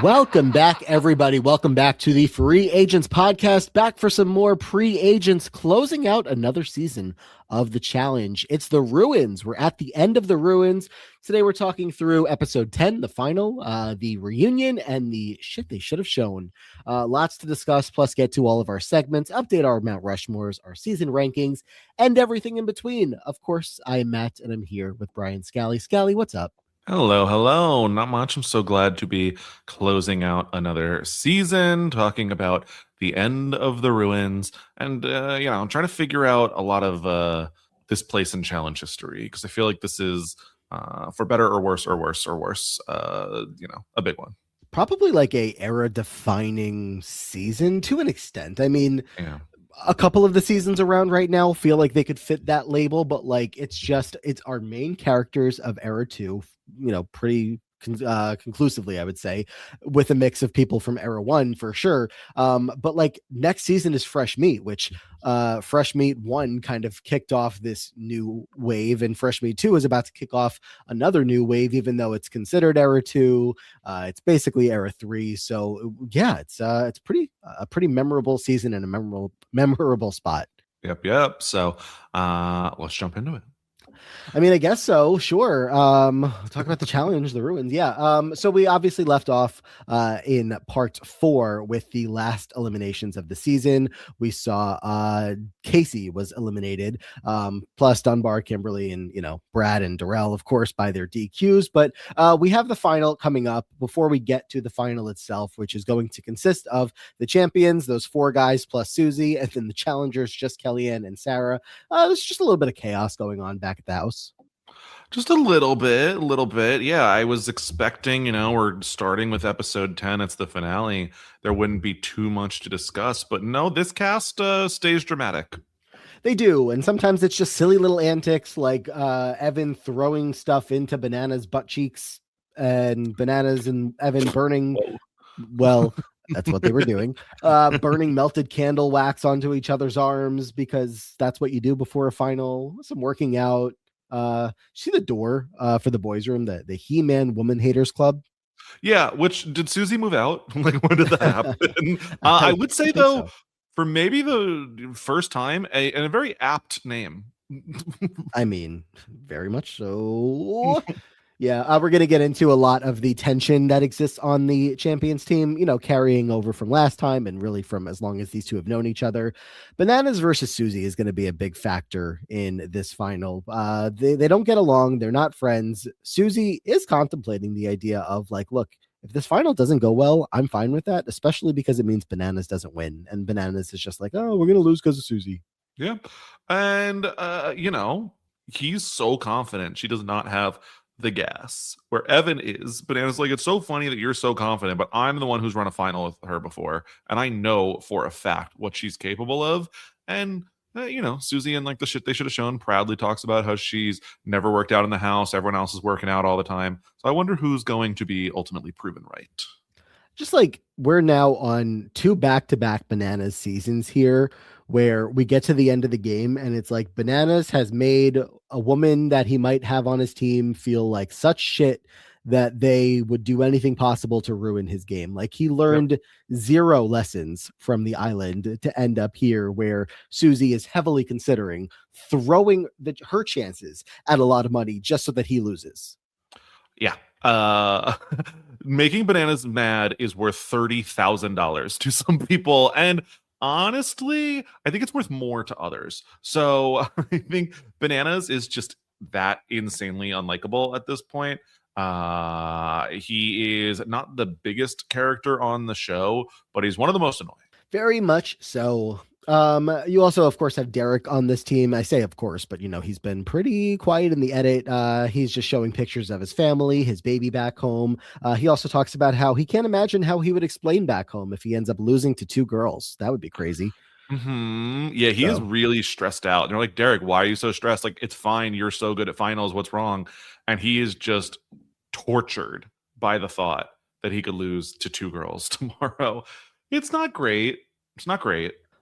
Welcome back, everybody. Welcome back to the Free Agents Podcast. Back for some more pre-agents, closing out another season of the challenge. It's the Ruins. We're at the end of the Ruins. Today we're talking through episode 10, the final, the reunion, and the shit they should have shown. Lots to discuss, plus get to all of our segments, update our Mount Rushmores, our season rankings, and everything in between. Of course, I am Matt, and I'm here with Brian Scally. Scally, what's up? Hello. Not much. I'm so glad to be closing out another season, talking about the end of the ruins, and I'm trying to figure out a lot of this place in challenge history because I feel like this is, for better or worse, a big one. Probably like a era defining season to an extent. I mean, Yeah. a couple of the seasons around right now feel like they could fit that label, but like it's our main characters of era 2, pretty conclusively, I would say, with a mix of people from era 1 for sure. But like next season is Fresh Meat, which Fresh Meat 1 kind of kicked off this new wave, and Fresh Meat 2 is about to kick off another new wave, even though it's considered era 2. It's basically era 3. So yeah, it's a pretty memorable season and a memorable spot. Yep. So let's jump into it. I mean, I guess so. Sure. Talk about the challenge, the ruins. Yeah. So we obviously left off in part 4 with the last eliminations of the season. We saw Casey was eliminated, plus Dunbar, Kimberly, and Brad and Darrell, of course, by their DQs. But we have the final coming up before we get to the final itself, which is going to consist of the champions, those 4 guys plus Susie, and then the challengers, just KellyAnne and Sarah. There's just a little bit of chaos going on back at the house. Just a little bit. Yeah, I was expecting, we're starting with episode 10. It's the finale. There wouldn't be too much to discuss, but no, this cast stays dramatic. They do, and sometimes it's just silly little antics like Evan throwing stuff into Banana's butt cheeks and Bananas and Evan burning. Well, that's what they were doing. Burning melted candle wax onto each other's arms because that's what you do before a final. Some working out. See the door for the boys' room, the He-Man Woman Haters Club. Yeah, which did Susie move out? Like, when did that happen? I would say though, so. For maybe the first time, and a very apt name. I mean, very much so. Yeah, we're going to get into a lot of the tension that exists on the champions team, carrying over from last time and really from as long as these two have known each other. Bananas versus Susie is going to be a big factor in this final. They don't get along. They're not friends. Susie is contemplating the idea of like, look, if this final doesn't go well, I'm fine with that, especially because it means Bananas doesn't win. And Bananas is just like, oh, we're going to lose because of Susie. Yeah. And, he's so confident. She does not have the gas where Evan is. Bananas like, it's so funny that you're so confident, but I'm the one who's run a final with her before, and I know for a fact what she's capable of. And Susie and like the shit they should have shown proudly talks about how she's never worked out in the house. Everyone else is working out all the time. So I wonder who's going to be ultimately proven right. Just like we're now on 2 back-to-back Bananas seasons here, where we get to the end of the game and it's like Bananas has made a woman that he might have on his team feel like such shit that they would do anything possible to ruin his game. Like he learned 0 lessons from the island to end up here where Susie is heavily considering throwing her chances at a lot of money just so that he loses. Yeah. Making Bananas mad is worth $30,000 to some people, and honestly, I think it's worth more to others. So I think Bananas is just that insanely unlikable at this point. He is not the biggest character on the show, but he's one of the most annoying. Very much so. You also, of course, have Derek on this team. I say, of course, but he's been pretty quiet in the edit. He's just showing pictures of his family, his baby back home. He also talks about how he can't imagine how he would explain back home if he ends up losing to 2 girls. That would be crazy. Mm-hmm. Yeah, he is really stressed out. And they're like, Derek, why are you so stressed? Like, it's fine. You're so good at finals. What's wrong? And he is just tortured by the thought that he could lose to 2 girls tomorrow. It's not great.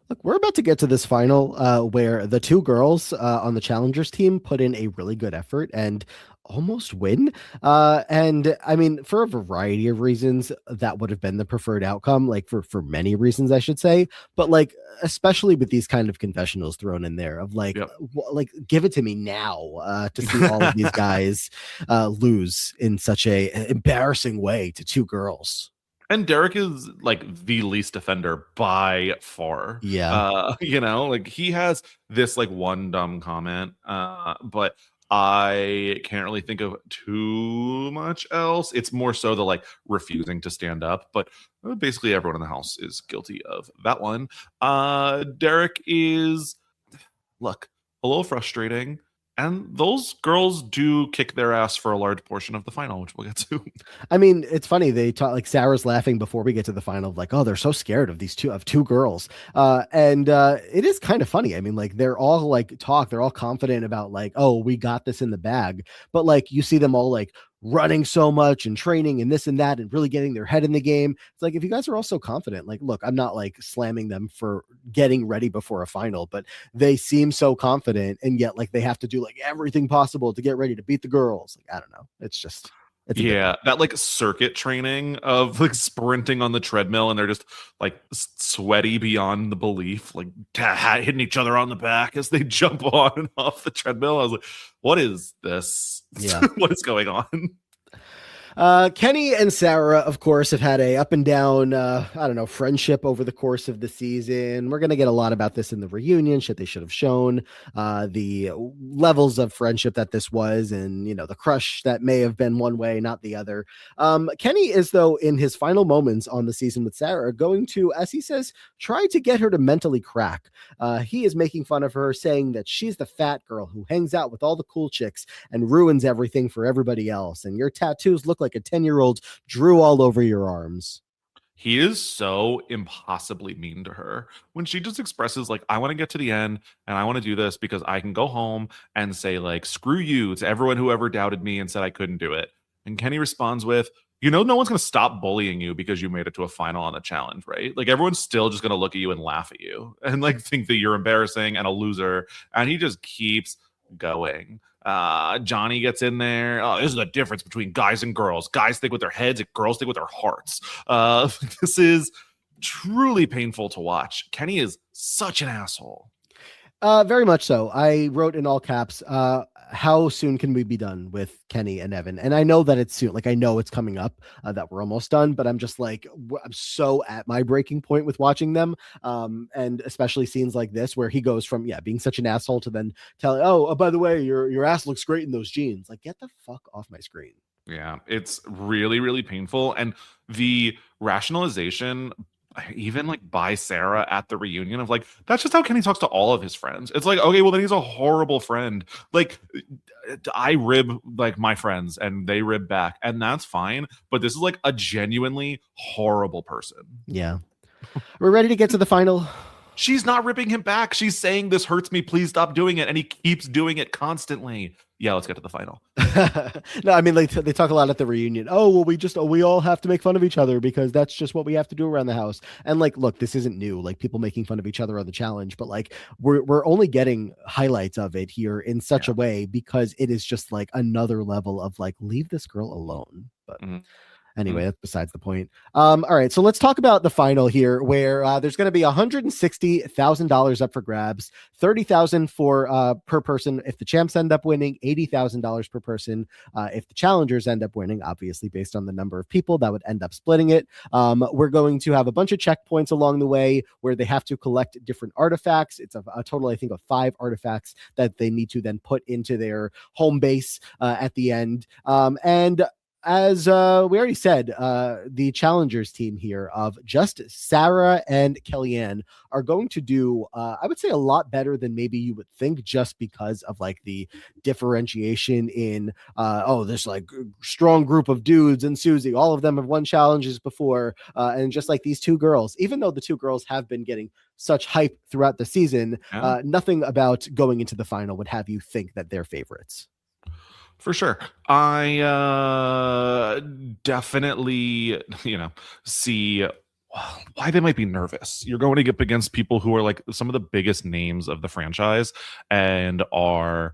Look, we're about to get to this final where the 2 girls on the challengers team put in a really good effort, and almost win. And I mean, for a variety of reasons, that would have been the preferred outcome, like for many reasons, I should say. But like, especially with these kind of confessionals thrown in there of like, Yep. like give it to me now to see all of these guys lose in such a embarrassing way to two girls. And Derek is like the least offender by far. Yeah. Like he has this like one dumb comment, but I can't really think of too much else. It's more so the like refusing to stand up, but basically everyone in the house is guilty of that one. Derek is, look, a little frustrating. And those girls do kick their ass for a large portion of the final, which we'll get to. I mean, it's funny. They talk like Sarah's laughing before we get to the final, like, oh, they're so scared of these two girls. And it is kind of funny. I mean, like they're all like they're all confident about like, oh, we got this in the bag. But like you see them all like running so much and training and this and that and really getting their head in the game. It's like if you guys are all so confident, like, look, I'm not like slamming them for getting ready before a final, but they seem so confident and yet like they have to do like everything possible to get ready to beat the girls. Like, I don't know. It's just it's Yeah, that like circuit training of like sprinting on the treadmill and they're just like sweaty beyond the belief, like hitting each other on the back as they jump on and off the treadmill. I was like, what is this? Yeah. What is going on? Kenny and Sarah, of course, have had a up and down, I don't know, friendship over the course of the season. We're going to get a lot about this in the reunion, shit they should have shown, the levels of friendship that this was, and, you know, the crush that may have been one way, not the other. Kenny is, though, in his final moments on the season with Sarah, going to, as he says, try to get her to mentally crack. He is making fun of her, saying that she's the fat girl who hangs out with all the cool chicks and ruins everything for everybody else. And your tattoos look like a 10-year-old drew all over your arms. He is so impossibly mean to her when she just expresses like, I want to get to the end and I want to do this because I can go home and say like, screw you to everyone who ever doubted me and said I couldn't do it. And Kenny responds with, no one's going to stop bullying you because you made it to a final on the challenge, right? Like everyone's still just going to look at you and laugh at you and like think that you're embarrassing and a loser. And he just keeps going. Johnny gets in there. Oh, this is the difference between guys and girls. Guys think with their heads and girls think with their hearts. This is truly painful to watch. Kenny is such an asshole. Very much so. I wrote in all caps, how soon can we be done with Kenny and Evan? And I know that it's soon. Like, I know it's coming up, that we're almost done, but I'm just like, I'm so at my breaking point with watching them. And especially scenes like this, where he goes from, being such an asshole to then telling, oh, by the way, your ass looks great in those jeans. Like, get the fuck off my screen. Yeah, it's really, really painful. And the rationalization, even like by Sarah at the reunion of like, that's just how Kenny talks to all of his friends. It's like, okay, well then he's a horrible friend. Like I rib like my friends and they rib back and that's fine. But this is like a genuinely horrible person. Yeah. We're ready to get to the final. She's not ripping him back. She's saying this hurts me. Please stop doing it. And he keeps doing it constantly. Yeah, let's get to the final. No, I mean, like they talk a lot at the reunion. Oh, well, we all have to make fun of each other because that's just what we have to do around the house. And like, look, this isn't new. Like people making fun of each other on the challenge, but like we're only getting highlights of it here in such a way because it is just like another level of like, leave this girl alone. But anyway, that's besides the point. All right, so let's talk about the final here, where there's going to be $160,000 up for grabs, $30,000 for per person if the champs end up winning, $80,000 per person if the challengers end up winning. Obviously, based on the number of people that would end up splitting it. We're going to have a bunch of checkpoints along the way where they have to collect different artifacts. It's a total, I think, of 5 artifacts that they need to then put into their home base at the end. And as we already said, the challengers team here of just Sarah and KellyAnne are going to do, I would say, a lot better than maybe you would think, just because of like the differentiation in, this like strong group of dudes and Susie. All of them have won challenges before, and just like these two girls, even though the two girls have been getting such hype throughout the season, nothing about going into the final would have you think that they're favorites. For sure. I definitely, see why they might be nervous. You're going to get against people who are like some of the biggest names of the franchise and are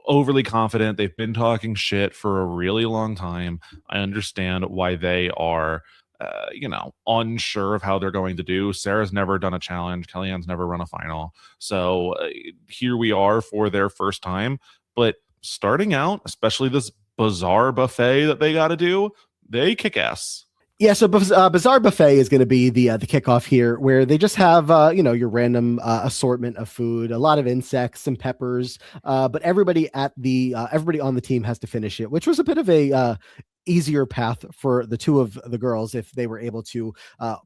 overly confident. They've been talking shit for a really long time. I understand why they are, unsure of how they're going to do. Sarah's never done a challenge. KellyAnne's never run a final. So here we are for their first time. But starting out, especially this bizarre buffet that they got to do, they kick ass. Yeah, so Bizarre Buffet is going to be the kickoff here, where they just have your random assortment of food, a lot of insects, some peppers, but everybody on the team has to finish it, which was a bit of a easier path for the two of the girls if they were able to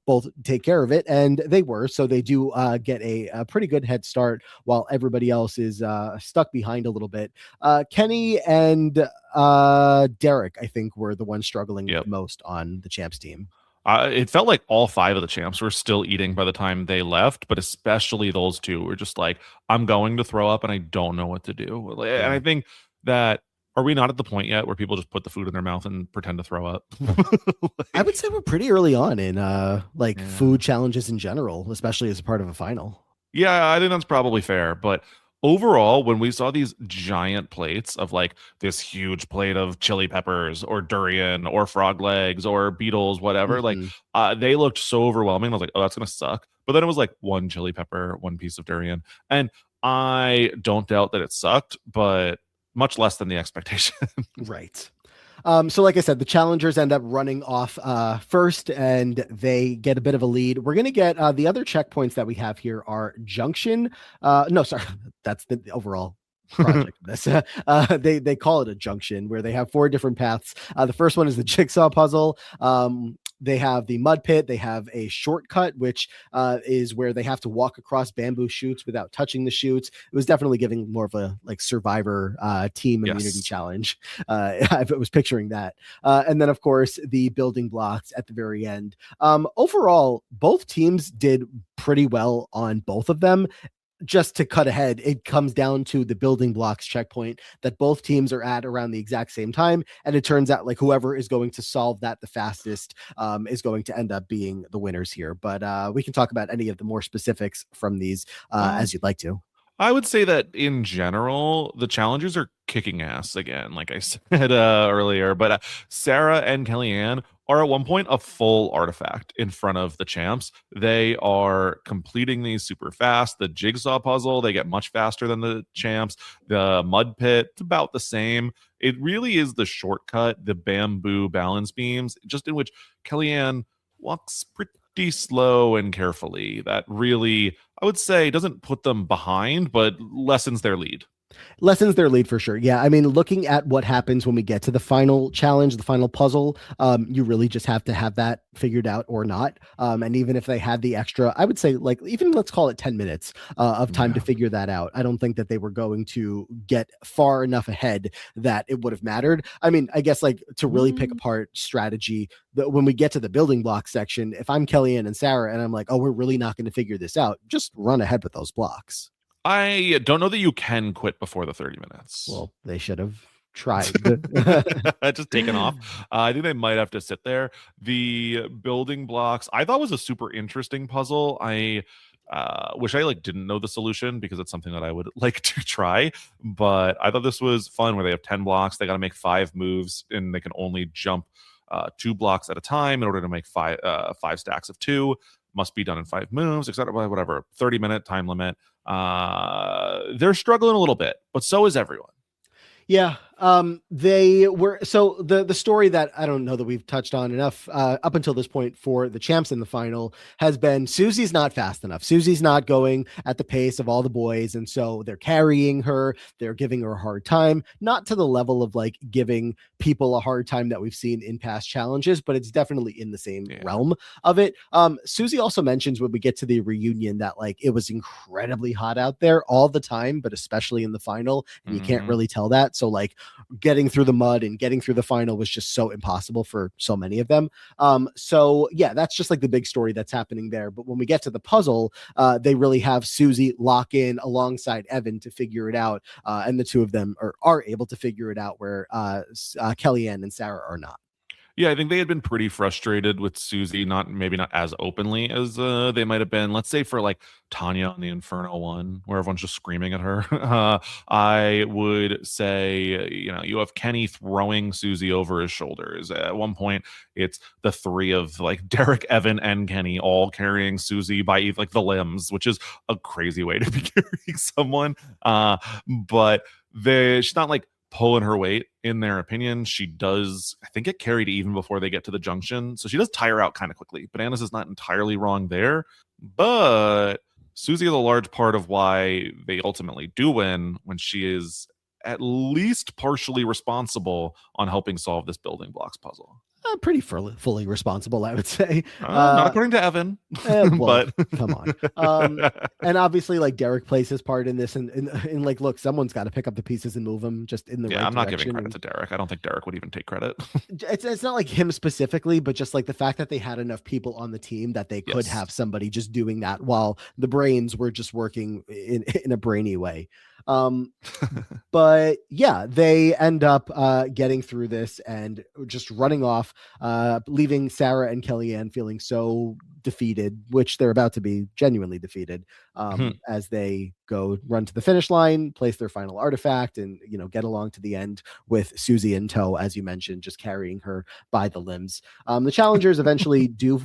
both take care of it, and they were. So they do get a pretty good head start while everybody else is stuck behind a little bit. Kenny and Derek, I think, were the ones struggling the most on the champs team. It felt like all five of the champs were still eating by the time they left, but especially those two were just like, I'm going to throw up and I don't know what to do. And I think that, are we not at the point yet where people just put the food in their mouth and pretend to throw up? I would say we're pretty early on in food challenges in general, especially as a part of a final. Yeah, I think that's probably fair. But overall, when we saw these giant plates of like this huge plate of chili peppers or durian or frog legs or beetles, whatever, they looked so overwhelming. I was like, oh, that's going to suck. But then it was like one chili pepper, one piece of durian. And I don't doubt that it sucked, but much less than the expectation. Right. So like I said, the challengers end up running off first, and they get a bit of a lead. We're going to get the other checkpoints that we have here are Junction. No, sorry, that's the overall project. They call it a junction, where they have 4 different paths. The first one is the jigsaw puzzle. They have the mud pit. They have a shortcut, which is where they have to walk across bamboo shoots without touching the shoots. It was definitely giving more of a survivor team immunity challenge. I was picturing that. And then, of course, the building blocks at the very end. Overall, both teams did pretty well on both of them. Just to cut ahead, it comes down to the building blocks checkpoint that both teams are at around the exact same time. And it turns out whoever is going to solve that the fastest is going to end up being the winners here. But we can talk about any of the more specifics from these as you'd like to. I would say that in general, the challengers are kicking ass again, like I said earlier. But Sarah and KellyAnne are at one point a full artifact in front of the champs. They are completing these super fast. The jigsaw puzzle, they get much faster than the champs. The mud pit, it's about the same. It really is the shortcut, the bamboo balance beams, just in which KellyAnne walks pretty slow and carefully. That really, I would say, doesn't put them behind, but lessens their lead. Lessens their lead for sure. Yeah. I mean, looking at what happens when we get to the final challenge, the final puzzle, you really just have to have that figured out or not. And even if they had the extra, I would say even let's call it 10 minutes of time to figure that out. I don't think that they were going to get far enough ahead that it would have mattered. I mean, I guess to really pick apart strategy, when we get to the building block section, if I'm KellyAnne and Sarah and I'm like, oh, we're really not going to figure this out, just run ahead with those blocks. I don't know that you can quit before the 30 minutes. Well, they should have tried. Just taken off. I think they might have to sit there. The building blocks, I thought was a super interesting puzzle. I wish I didn't know the solution because it's something that I would like to try. But I thought this was fun where they have 10 blocks. They got to make 5 moves and they can only jump 2 blocks at a time in order to make 5 stacks of 2. Must be done in 5 moves, etc. Whatever. 30-minute time limit. They're struggling a little bit, but so is everyone. Yeah. They were, so the story that I don't know that we've touched on enough up until this point for the champs in the final has been Susie's not fast enough. Susie's not going at the pace of all the boys. And so they're carrying her, they're giving her a hard time, not to the level of giving people a hard time that we've seen in past challenges, but it's definitely in the same realm of it. Susie also mentions when we get to the reunion that it was incredibly hot out there all the time, but especially in the final, and you can't really tell that. So getting through the mud and getting through the final was just so impossible for so many of them. So yeah, that's just the big story that's happening there. But when we get to the puzzle, they really have Susie lock in alongside Evan to figure it out. And the two of them are able to figure it out where KellyAnne and Sarah are not. Yeah, I think they had been pretty frustrated with Susie, maybe not as openly as they might have been. Let's say for like Tanya on the Inferno one, where everyone's just screaming at her. I would say, you have Kenny throwing Susie over his shoulders. At one point, it's the three of like Derek, Evan, and Kenny all carrying Susie by like the limbs, which is a crazy way to be carrying someone. But she's not like pulling her weight in their opinion. She does, I think, get carried even before they get to the junction. So she does tire out kind of quickly. Bananas is not entirely wrong there, but Susie is a large part of why they ultimately do win when she is at least partially responsible on helping solve this building blocks puzzle. Pretty fully responsible, I would say. Not according to Evan, well, but come on. And obviously, like Derek plays his part in this, and like, look, someone's got to pick up the pieces and move them just in the right I'm not direction. giving credit to Derek. I don't think Derek would even take credit. It's not like him specifically, but just like the fact that they had enough people on the team that they could have somebody just doing that while the brains were just working in a brainy way. But yeah, they end up getting through this and just running off, leaving Sarah and KellyAnne feeling so defeated, which they're about to be genuinely defeated, as they go run to the finish line, place their final artifact, and get along to the end with Susie in tow, as you mentioned, just carrying her by the limbs. The challengers eventually do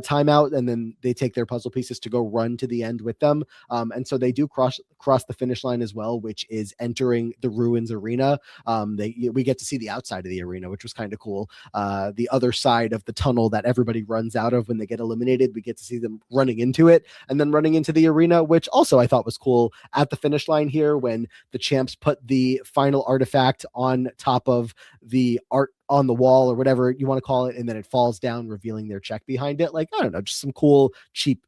time out, and then they take their puzzle pieces to go run to the end with them, and so they do cross the finish line as well, which is entering the ruins arena. We get to see the outside of the arena, which was kind of cool. The other side of the tunnel that everybody runs out of when they get eliminated, we get to see them running into it and then running into the arena, which also I thought was cool at the finish line here when the champs put the final artifact on top of the art on the wall or whatever you want to call it, and then it falls down, revealing their check behind it. Like, I don't know, just some cool cheap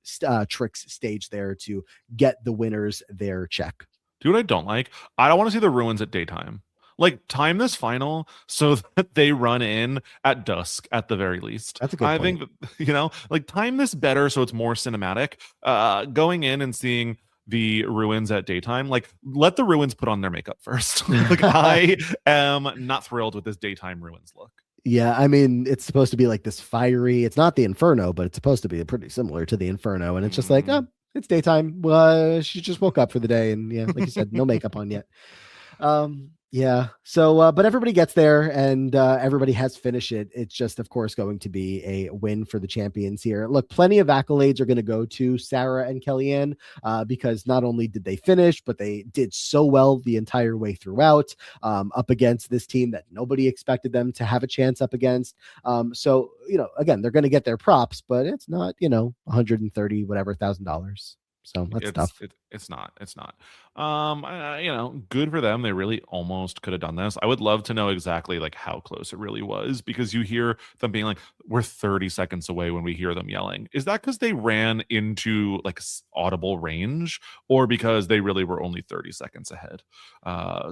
tricks stage there to get the winners their check. Do you know what I don't like? I don't want to see the ruins at daytime. Like, time this final so that they run in at dusk at the very least. That's a good point. Think that, like, time this better so it's more cinematic. Going in and seeing the ruins at daytime, like, let the ruins put on their makeup first. Like, I am not thrilled with this daytime ruins look. Yeah, I mean, it's supposed to be like this fiery, it's not the Inferno, but it's supposed to be pretty similar to the Inferno, and it's just like, oh, it's daytime. She just woke up for the day, and yeah, like you said, no makeup on yet. Yeah. So, but everybody gets there and everybody has finished it. It's just, of course, going to be a win for the champions here. Look, plenty of accolades are going to go to Sarah and KellyAnne because not only did they finish, but they did so well the entire way throughout, up against this team that nobody expected them to have a chance up against. So, again, they're going to get their props, but it's not, $130 whatever $1,000. So that's tough. It's not. Good for them. They really almost could have done this. I would love to know exactly like how close it really was, because you hear them being like, we're 30 seconds away when we hear them yelling. Is that because they ran into like audible range, or because they really were only 30 seconds ahead?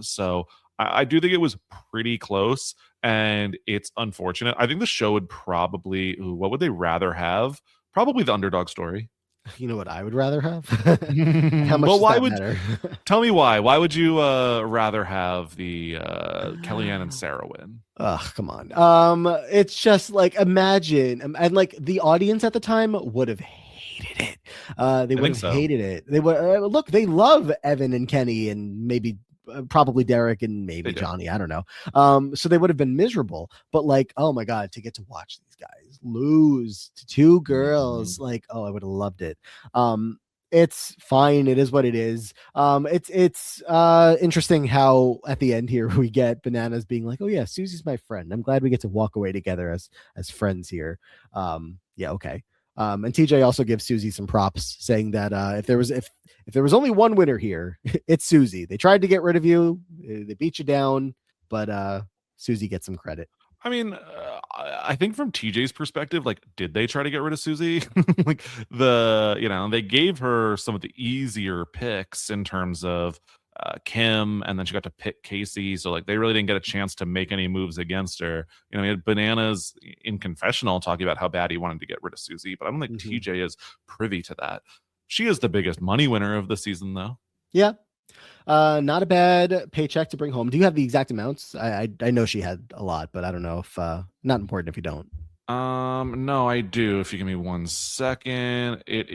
So I do think it was pretty close, and it's unfortunate. I think the show would probably, what would they rather have? Probably the underdog story. You know what I would rather have? How much why would matter? Tell me why? Why would you rather have the KellyAnne and Sarah win? Oh, come on. It's just like, imagine, and like the audience at the time would have hated it. They would have hated it. They would look. They love Evan and Kenny and maybe probably Derek and maybe Johnny. I don't know. So they would have been miserable. But like, oh my god, to get to watch these guys lose to two girls, like, oh, I would have loved it. It's fine. It is what it is. It's interesting how at the end here we get Bananas being like, oh yeah, Susie's my friend. I'm glad we get to walk away together as friends here. Yeah, okay. And TJ also gives Susie some props, saying that if there was only one winner here, it's Susie. They tried to get rid of you, they beat you down, but Susie gets some credit. I mean, I think from TJ's perspective, like, did they try to get rid of Susie? Like, they gave her some of the easier picks in terms of Kim, and then she got to pick Casey. So like, they really didn't get a chance to make any moves against her. We had Bananas in confessional talking about how bad he wanted to get rid of Susie, but I don't think TJ is privy to that. She is the biggest money winner of the season, though. Yeah. Not a bad paycheck to bring home. Do you have the exact amounts? I know she had a lot, but I don't know if not important if you don't. No, I do. If you give me 1 second, it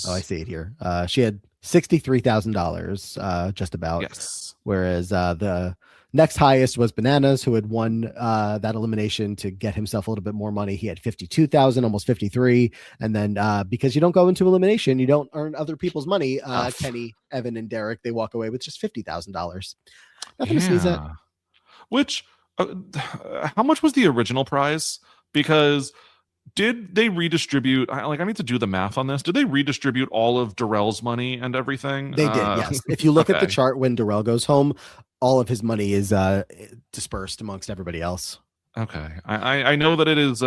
Oh, I is see it here. She had $63,000, just about. yes. Whereas the next highest was Bananas, who had won that elimination to get himself a little bit more money. He had 52,000, almost 53. And then because you don't go into elimination, you don't earn other people's money. Enough. Kenny, Evan, and Derek, they walk away with just $50,000. Nothing to sneeze at. Yeah. Which, how much was the original prize? Because did they redistribute? I need to do the math on this. Did they redistribute all of Darrell's money and everything? They did, yes. If you look at the Okay. chart when Darrell goes home, all of his money is dispersed amongst everybody else. Okay. I know that it is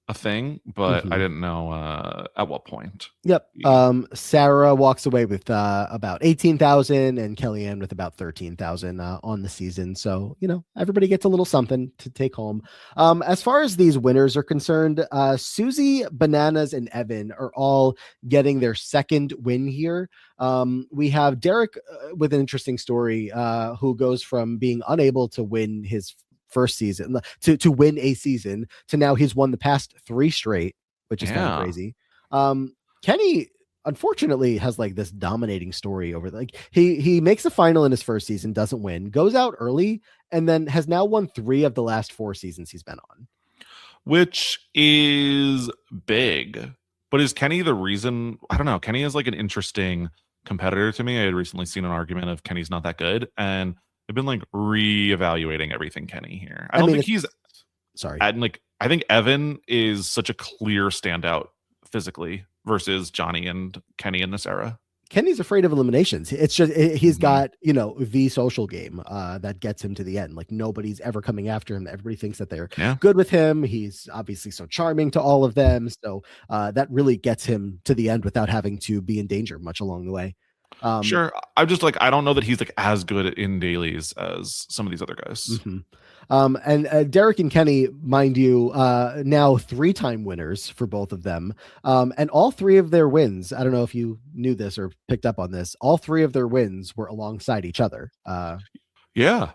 a thing, but I didn't know at what point. Yep. Yeah. Sarah walks away with about 18,000 and KellyAnne with about 13,000 on the season. So, everybody gets a little something to take home. As far as these winners are concerned, Susie, Bananas, and Evan are all getting their second win here. We have Derek with an interesting story who goes from being unable to win his first season to win a season to now he's won the past 3 straight, which is kind of crazy. Kenny unfortunately has like this dominating story over he makes the final in his first season, doesn't win, goes out early, and then has now won 3 of the last 4 seasons he's been on, which is big. But is Kenny the reason? I don't know. Kenny is like an interesting competitor to me. I had recently seen an argument of Kenny's not that good, and I've been like reevaluating everything Kenny here. I don't think he's sorry. And I think Evan is such a clear standout physically versus Johnny and Kenny in this era. Kenny's afraid of eliminations. It's just he's got the social game that gets him to the end. Like nobody's ever coming after him. Everybody thinks that they're good with him. He's obviously so charming to all of them. So that really gets him to the end without having to be in danger much along the way. Sure. I'm just I don't know that he's as good in dailies as some of these other guys. And Derek and Kenny, mind you, now 3-time winners for both of them. And all 3 of their wins, I don't know if you knew this or picked up on this, all 3 of their wins were alongside each other. Yeah.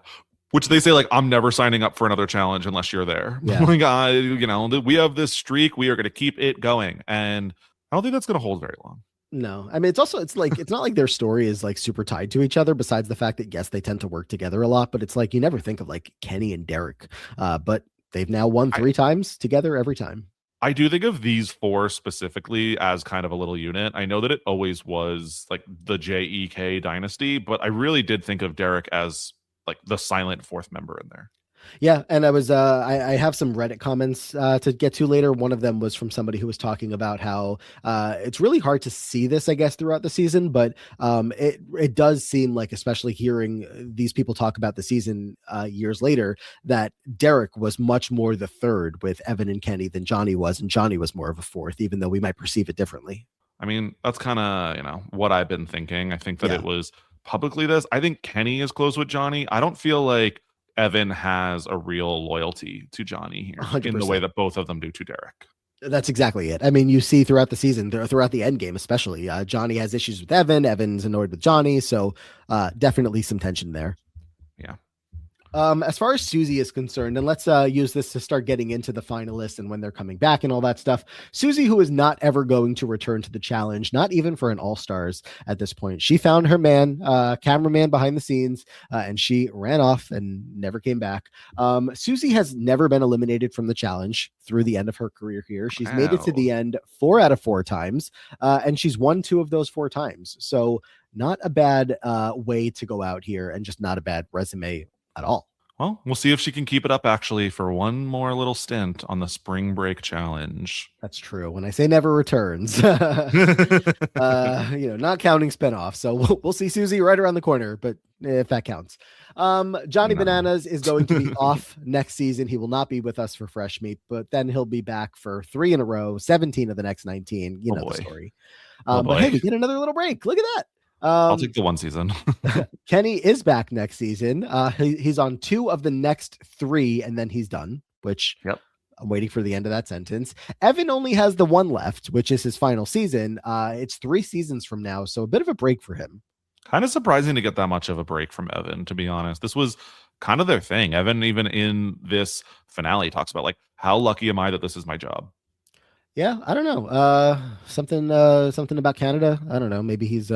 Which they say, I'm never signing up for another challenge unless you're there. Yeah. We have this streak. We are going to keep it going. And I don't think that's going to hold very long. No, I mean, it's not like their story is super tied to each other, besides the fact that, yes, they tend to work together a lot, but it's you never think of Kenny and Derek, but they've now won 3 times together every time. I do think of these 4 specifically as kind of a little unit. I know that it always was the JEK dynasty, but I really did think of Derek as the silent 4th member in there. Yeah, and I was I have some Reddit comments to get to later. One of them was from somebody who was talking about how it's really hard to see this, I guess, throughout the season, but it does seem like, especially hearing these people talk about the season years later, that Derek was much more the 3rd with Evan and Kenny than Johnny was, and Johnny was more of a 4th, even though we might perceive it differently. I mean, that's kind of what I've been thinking. I think that it was publicly this. I think Kenny is close with Johnny. I don't feel like Evan has a real loyalty to Johnny here 100%. In the way that both of them do to Derek. That's exactly it. I mean, you see throughout the season, throughout the end game, especially, Johnny has issues with Evan. Evan's annoyed with Johnny. So definitely some tension there. Yeah. As far as Susie is concerned, and let's use this to start getting into the finalists and when they're coming back and all that stuff. Susie, who is not ever going to return to the challenge, not even for an All-Stars at this point. She found her man, cameraman behind the scenes, and she ran off and never came back. Susie has never been eliminated from the challenge through the end of her career here. She's made it to the end 4 out of 4 times, and she's won 2 of those 4 times. So not a bad way to go out here, and just not a bad resume at all. Well, we'll see if she can keep it up actually for one more little stint on the spring break challenge. That's true. When I say never returns, not counting spinoff. So we'll see Susie right around the corner, but if that counts. Johnny Bananas is going to be off next season. He will not be with us for Fresh Meat, but then he'll be back for 3 in a row, 17 of the next 19. You know the story. But hey, we get another little break. Look at that. I'll take the 1 season. Kenny is back next season. He's on 2 of the next 3, and then he's done, which I'm waiting for the end of that sentence. Evan only has the one left, which is his final season. It's 3 seasons from now, so a bit of a break for him. Kind of surprising to get that much of a break from Evan, to be honest. This was kind of their thing. Evan, even in this finale, talks about like, how lucky am I that this is my job? Yeah, I don't know. Something about Canada. I don't know. Maybe he's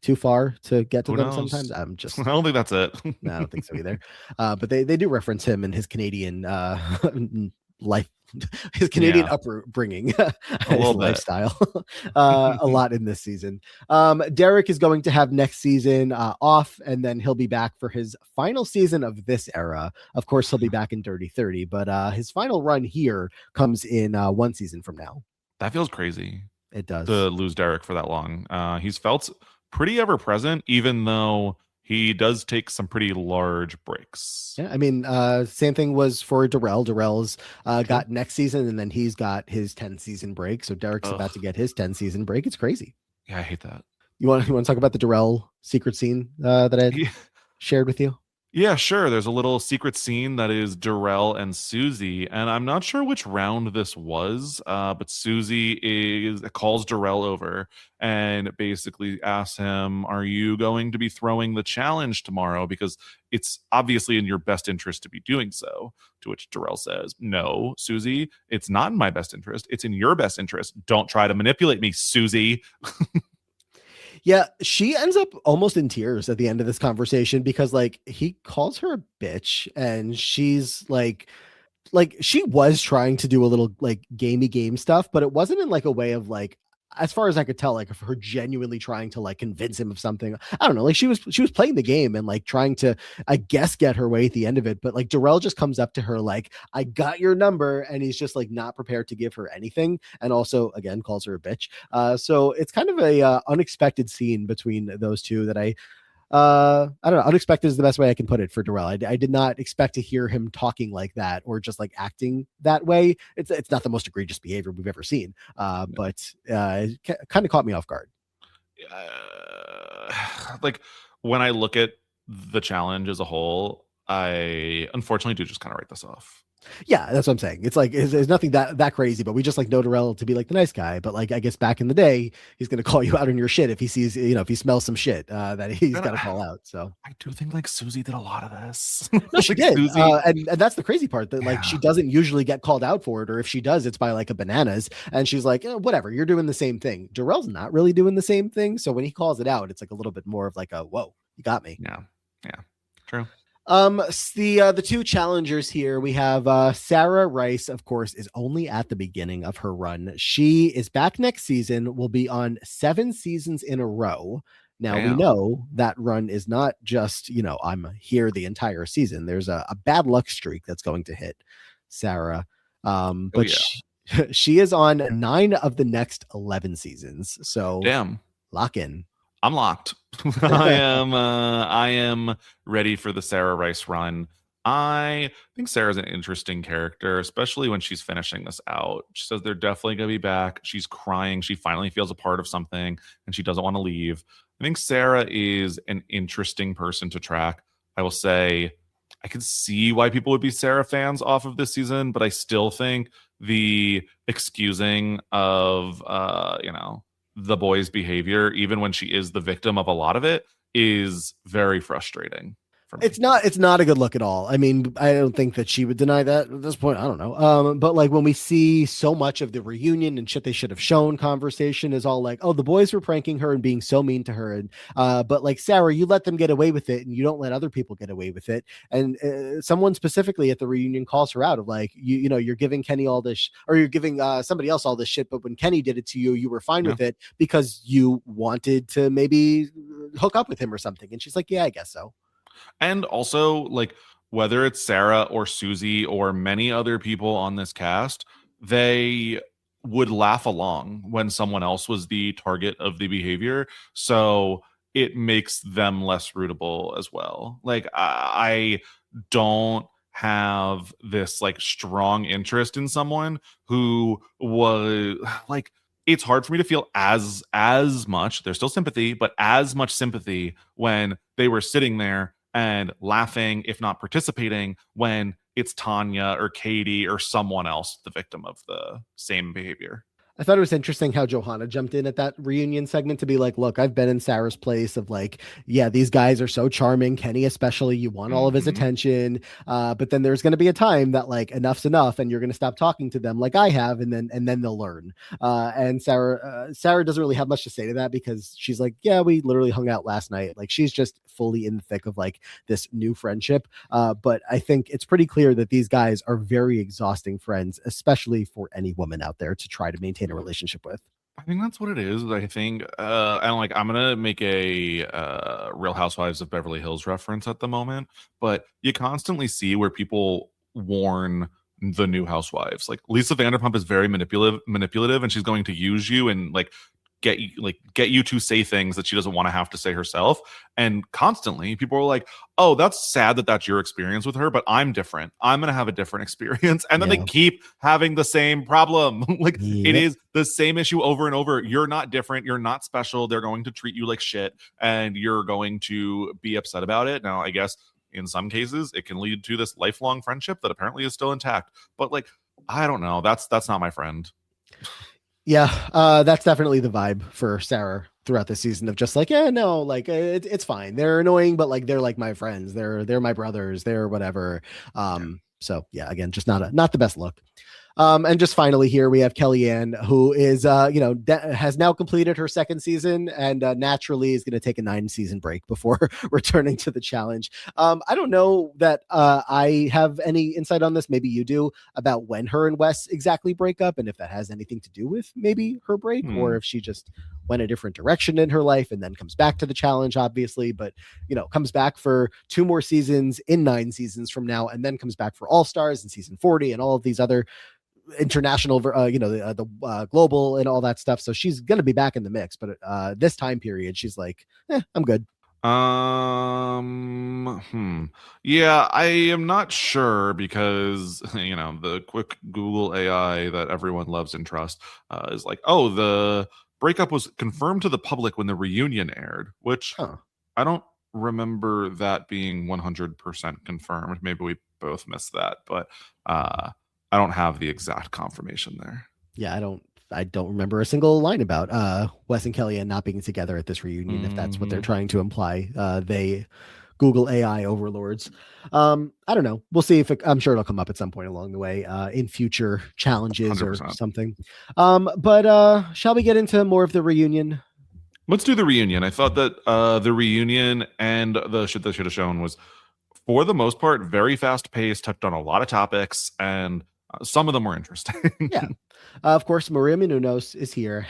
too far to get to Who them sometimes. knows? I'm I just don't think that's it. no, I don't think so either. But they do reference him and his Canadian life, his Canadian Yeah, upbringing, a his little bit. lifestyle, a lot in this season. Derek is going to have next season off, and then he'll be back for his final season of this era. Of course, he'll be back in Dirty 30, but his final run here comes in 1 season from now. That feels crazy It does. to lose Derek for that long. He's felt pretty ever present, even though he does take some pretty large breaks. Yeah, I mean, same thing was for Darrell. Darrell's True. got next season, and then he's got his 10 season break. So Derek's about to Ugh. get his 10 season break. It's crazy. Yeah, I hate that. You want to talk about the Darrell secret scene that I shared with you? Yeah, sure. There's a little secret scene that is Darrell and Susie, and I'm not sure which round this was, but Susie calls Darrell over and basically asks him, "Are you going to be throwing the challenge tomorrow? Because it's obviously in your best interest to be doing so." To which Darrell says, "No, Susie, it's not in my best interest. It's in your best interest. Don't try to manipulate me, Susie." Yeah, she ends up almost in tears at the end of this conversation because like he calls her a bitch and she's like she was trying to do a little like gamey game stuff, but it wasn't in like a way of like as far as I could tell, like of her genuinely trying to like convince him of something. I don't know. Like she was playing the game and like trying to, I guess, get her way at the end of it. But like Darrell just comes up to her like, "I got your number," and he's just like not prepared to give her anything, and also again calls her a bitch. So it's kind of a unexpected scene between those two that I don't know, unexpected is the best way I can put it for Darrell. I did not expect to hear him talking like that or just like acting that way. It's not the most egregious behavior we've ever seen, but it kind of caught me off guard. Like when I look at the challenge as a whole, I unfortunately do just kind of write this off. Yeah, that's what I'm saying. It's like there's nothing that crazy, but we just like know Darrell to be like the nice guy. But like I guess back in the day, he's gonna call you out on your shit if he sees, if he smells some shit that he's And got to call out. So I do think like Susie did a lot of this. no, she Like did, Susie, and that's the crazy part that like she yeah. doesn't usually get called out for it, or if she does, it's by like a bananas, and she's like, whatever, you're doing the same thing. Darrell's not really doing the same thing, so when he calls it out, it's like a little bit more of like a whoa, you got me. Yeah. Yeah. True. The two challengers here, we have Sarah Rice, of course, is only at the beginning of her run. She is back next season, will be on 7 seasons in a row. Now we Damn. know that run is not just, I'm here the entire season. There's a bad luck streak that's going to hit Sarah. Oh But yeah. she is on 9 of the next 11 seasons. So Damn. lock in. I'm locked. I am ready for the Sarah Rice run. I think Sarah's an interesting character, especially when she's finishing this out. She says they're definitely going to be back. She's crying. She finally feels a part of something and she doesn't want to leave. I think Sarah is an interesting person to track. I will say I can see why people would be Sarah fans off of this season, but I still think the excusing of the boy's behavior, even when she is the victim of a lot of it, is very frustrating for me. It's not a good look at all. I mean, I don't think that she would deny that at this point. I don't know. But like when we see so much of the reunion and shit they should have shown conversation is all like, oh, the boys were pranking her and being so mean to her. And but like Sarah, you let them get away with it and you don't let other people get away with it. And someone specifically at the reunion calls her out of like, you're giving Kenny all this, or you're giving somebody else all this shit. But when Kenny did it to you, you were fine with it because you wanted to maybe hook up with him or something. And she's like, yeah, I guess so. And also, like, whether it's Sarah or Susie or many other people on this cast, they would laugh along when someone else was the target of the behavior. So it makes them less rootable as well. Like, I don't have this like strong interest in someone who was like, it's hard for me to feel as much, there's still sympathy, but as much sympathy when they were sitting there and laughing, if not participating, when it's Tanya or Katie or someone else the victim of the same behavior. I thought it was interesting how Johanna jumped in at that reunion segment to be like, look, I've been in Sarah's place of like, yeah, these guys are so charming. Kenny, especially, you want all of his attention. But then there's going to be a time that like enough's enough and you're going to stop talking to them like I have. And then they'll learn. And Sarah doesn't really have much to say to that because she's like, yeah, we literally hung out last night. Like she's just fully in the thick of like this new friendship. But I think it's pretty clear that these guys are very exhausting friends, especially for any woman out there to try to maintain a relationship with. I think that's what it is. I think, and like, I'm gonna make a Real Housewives of Beverly Hills reference at the moment, but you constantly see where people warn the new housewives. Like Lisa Vanderpump is very manipulative, and she's going to use you and like get you to say things that she doesn't want to have to say herself. And constantly people are like, oh, that's sad that that's your experience with her, but I'm different, I'm gonna have a different experience. And then they keep having the same problem. Like it is the same issue over and over. You're not different, you're not special, they're going to treat you like shit and you're going to be upset about it. Now I guess in some cases it can lead to this lifelong friendship that apparently is still intact, but like I don't know, that's not my friend. Yeah, that's definitely the vibe for Sarah throughout the season of just like, yeah, no, like it's fine. They're annoying, but like they're like my friends. They're my brothers. They're whatever. So yeah, again, just not the best look. And just finally here we have KellyAnne, who is, has now completed her second season and naturally is going to take a 9-season break before returning to the challenge. I don't know that I have any insight on this. Maybe you do, about when her and Wes exactly break up and if that has anything to do with maybe her break or if she just went a different direction in her life and then comes back to the challenge, obviously, but comes back for 2 more seasons in 9 seasons from now and then comes back for All Stars in season 40 and all of these other international, the global and all that stuff. So she's going to be back in the mix, but this time period, she's like, I'm good. Yeah, I am not sure because the quick Google AI that everyone loves and trusts is like, oh, the breakup was confirmed to the public when the reunion aired, which I don't remember that being 100% confirmed. Maybe we both missed that, but I don't have the exact confirmation there. Yeah, I don't remember a single line about Wes and KellyAnne not being together at this reunion, if that's what they're trying to imply. They Google AI overlords. I don't know. We'll see if I'm sure it'll come up at some point along the way in future challenges 100%. Or something. But shall we get into more of the reunion? Let's do the reunion. I thought that the reunion and the shit that should have shown was, for the most part, very fast paced, touched on a lot of topics, and some of them were interesting. Yeah. Of course, Maria Menounos is here.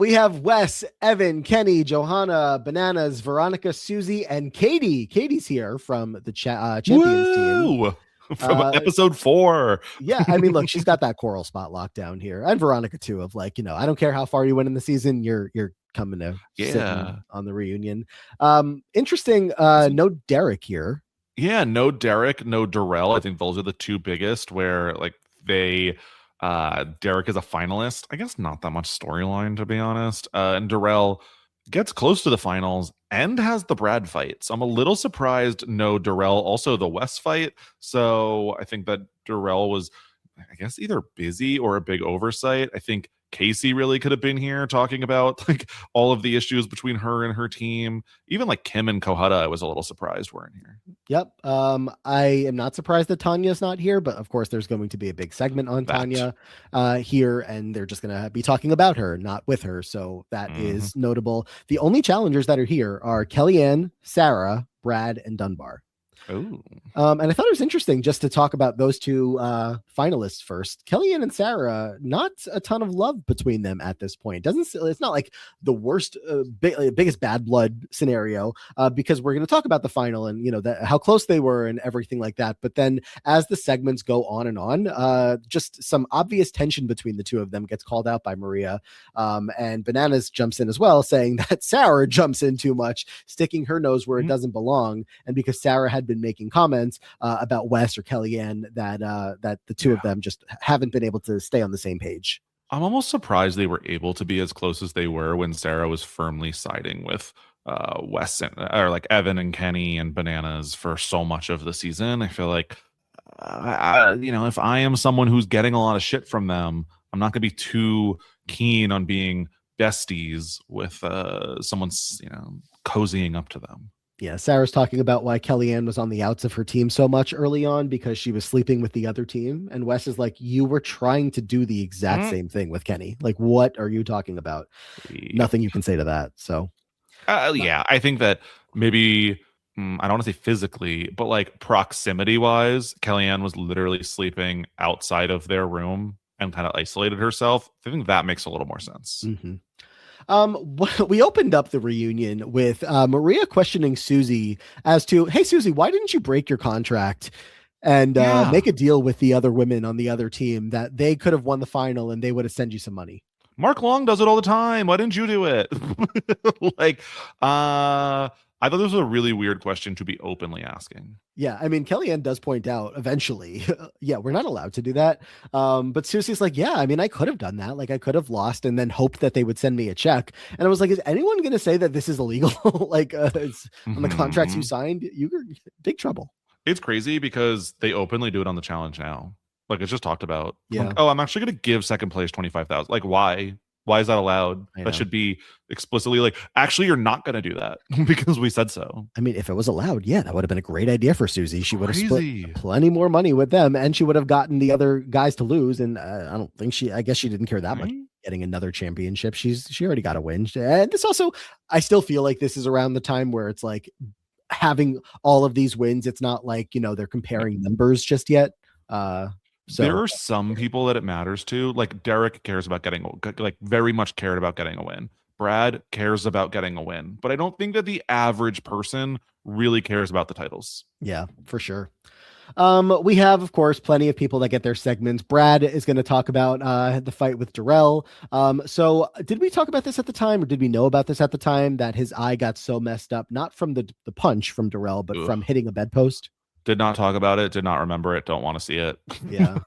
We have Wes, Evan, Kenny, Johanna, Bananas, Veronica, Susie, and Katie. Katie's here from the Champions team. From episode 4. Yeah, I mean, look, she's got that coral spot locked down here. And Veronica, too, of like, I don't care how far you went in the season, you're coming to sit on the reunion. Interesting. No Derek here. Yeah, no Derek, no Darrell. I think those are the 2 biggest where like they Derek is a finalist. I guess not that much storyline, to be honest. And Darrell gets close to the finals and has the Brad fight. So I'm a little surprised no Darrell, also the Wes fight. So I think that Darrell was, I guess, either busy or a big oversight. I think Casey really could have been here talking about like all of the issues between her and her team. Even like Kim and Kohutta, I was a little surprised weren't here. Yep. I am not surprised that Tanya's not here, but of course there's going to be a big segment on Tanya here, and they're just going to be talking about her, not with her. So that is notable. The only challengers that are here are KellyAnne, Sarah, Brad, and Dunbar. Oh. And I thought it was interesting just to talk about those 2 finalists first. KellyAnne and Sarah, not a ton of love between them at this point. It's not like the worst, biggest bad blood scenario, because we're going to talk about the final and how close they were and everything like that. But then as the segments go on and on, just some obvious tension between the 2 of them gets called out by Maria, and Bananas jumps in as well, saying that Sarah jumps in too much, sticking her nose where it doesn't belong, and because Sarah had been making comments about Wes or KellyAnne that the 2 of them just haven't been able to stay on the same page. I'm almost surprised they were able to be as close as they were when Sarah was firmly siding with Wes or like Evan and Kenny and Bananas for so much of the season. I feel like, if I am someone who's getting a lot of shit from them, I'm not going to be too keen on being besties with someone's, cozying up to them. Yeah, Sarah's talking about why KellyAnne was on the outs of her team so much early on because she was sleeping with the other team. And Wes is like, you were trying to do the exact same thing with Kenny. Like, what are you talking about? Yeah. Nothing you can say to that. So, yeah, I think that maybe I don't want to say physically, but like proximity wise, Kellyanne was literally sleeping outside of their room and kind of isolated herself. I think that makes a little more sense. mm-hmm. We opened up the reunion with Maria questioning Susie as to, hey, Susie, why didn't you break your contract and make a deal with the other women on the other team that they could have won the final and they would have sent you some money? Mark Long does it all the time. Why didn't you do it? Like, I thought this was a really weird question to be openly asking. Yeah, I mean, KellyAnne does point out eventually, yeah, we're not allowed to do that. But Susie's like, yeah, I mean, I could have done that. Like, I could have lost and then hoped that they would send me a check. And I was like, is anyone going to say that this is illegal? Like, it's on the contracts you signed, you're big trouble. It's crazy because they openly do it on the challenge now. Like, it's just talked about. Yeah. Like, oh, I'm actually going to give second place 25,000. Like, why? Why is that allowed? That should be explicitly like, actually, you're not going to do that because we said so. I mean, if it was allowed, yeah, that would have been a great idea for Susie. She would have split plenty more money with them and she would have gotten the other guys to lose. And I guess she didn't care that much getting another championship. She already got a win. And this also, I still feel like this is around the time where it's like having all of these wins. It's not like, they're comparing numbers just yet. So there are some people that it matters to. Like Derek cares about very much cared about getting a win. Brad cares about getting a win, but I don't think that the average person really cares about the titles. Yeah, for sure. We have, of course, plenty of people that get their segments. Brad is going to talk about the fight with Darrell. So did we talk about this at the time, or did we know about this at the time, that his eye got so messed up, not from the punch from Darrell, but from hitting a bedpost? Did not talk about it. Did not remember it. Don't want to see it. Yeah.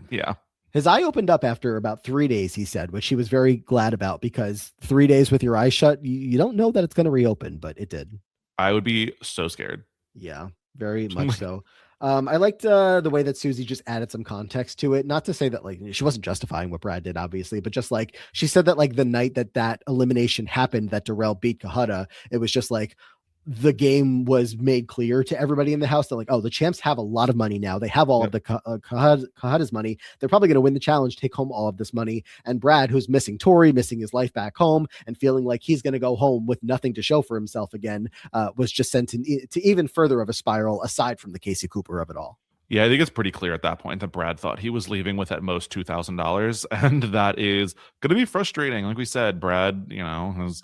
Yeah. His eye opened up after about 3 days, he said, which he was very glad about, because 3 days with your eyes shut, you don't know that it's going to reopen, but it did. I would be so scared. Yeah, very much so. I liked the way that Susie just added some context to it. Not to say that like she wasn't justifying what Brad did, obviously, but just like she said that like the night that elimination happened, that Darrell beat Kahada, it was just like the game was made clear to everybody in the house that like, oh, the champs have a lot of money now. They have all of the Kahada's money. They're probably going to win the challenge, take home all of this money. And Brad, who's missing Tori, missing his life back home, and feeling like he's going to go home with nothing to show for himself again, was just sent to even further of a spiral, aside from the Casey Cooper of it all. Yeah, I think it's pretty clear at that point that Brad thought he was leaving with at most $2,000, and that is going to be frustrating. Like we said, Brad, has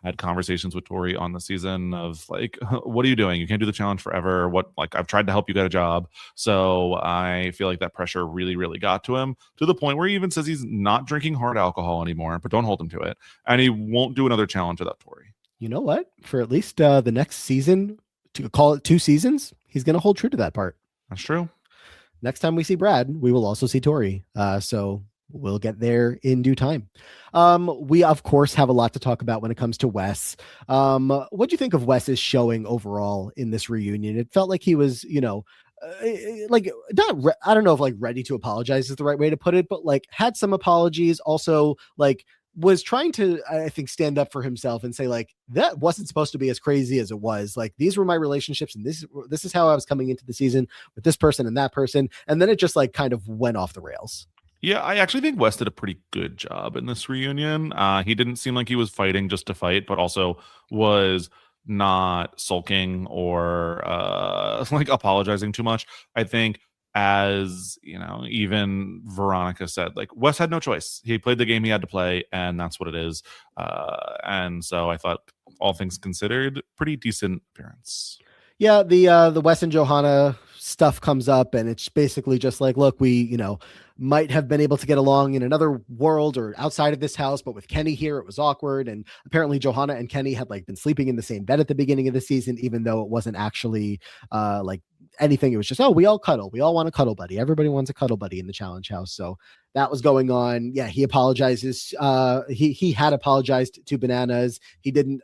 had conversations with Tori on the season of like, what are you doing? You can't do the challenge forever. I've tried to help you get a job. So I feel like that pressure really, really got to him, to the point where he even says he's not drinking hard alcohol anymore, but don't hold him to it. And he won't do another challenge without Tori. You know what? For at least the next season, to call it 2 seasons, he's going to hold true to that part. That's true. Next time we see Brad, we will also see Tori. So we'll get there in due time. We, of course, have a lot to talk about when it comes to Wes. What do you think of Wes's showing overall in this reunion? It felt like he was, like I don't know if like ready to apologize is the right way to put it, but like had some apologies. Also, like was trying to, I think, stand up for himself and say like, that wasn't supposed to be as crazy as it was. Like, these were my relationships, and this is how I was coming into the season with this person and that person. And then it just like kind of went off the rails. Yeah, I actually think Wes did a pretty good job in this reunion. He didn't seem like he was fighting just to fight, but also was not sulking or like apologizing too much. I think, as even Veronica said, like, Wes had no choice. He played the game he had to play, and that's what it is. And so I thought, all things considered, pretty decent appearance. Yeah, the Wes and Johanna stuff comes up, and it's basically just like, look, we, might have been able to get along in another world or outside of this house, but with Kenny here, it was awkward. And apparently Johanna and Kenny had like been sleeping in the same bed at the beginning of the season, even though it wasn't actually like anything. It was just, oh, we all cuddle. We all want a cuddle buddy. Everybody wants a cuddle buddy in the challenge house. So that was going on. Yeah, he apologizes. He had apologized to Bananas. He didn't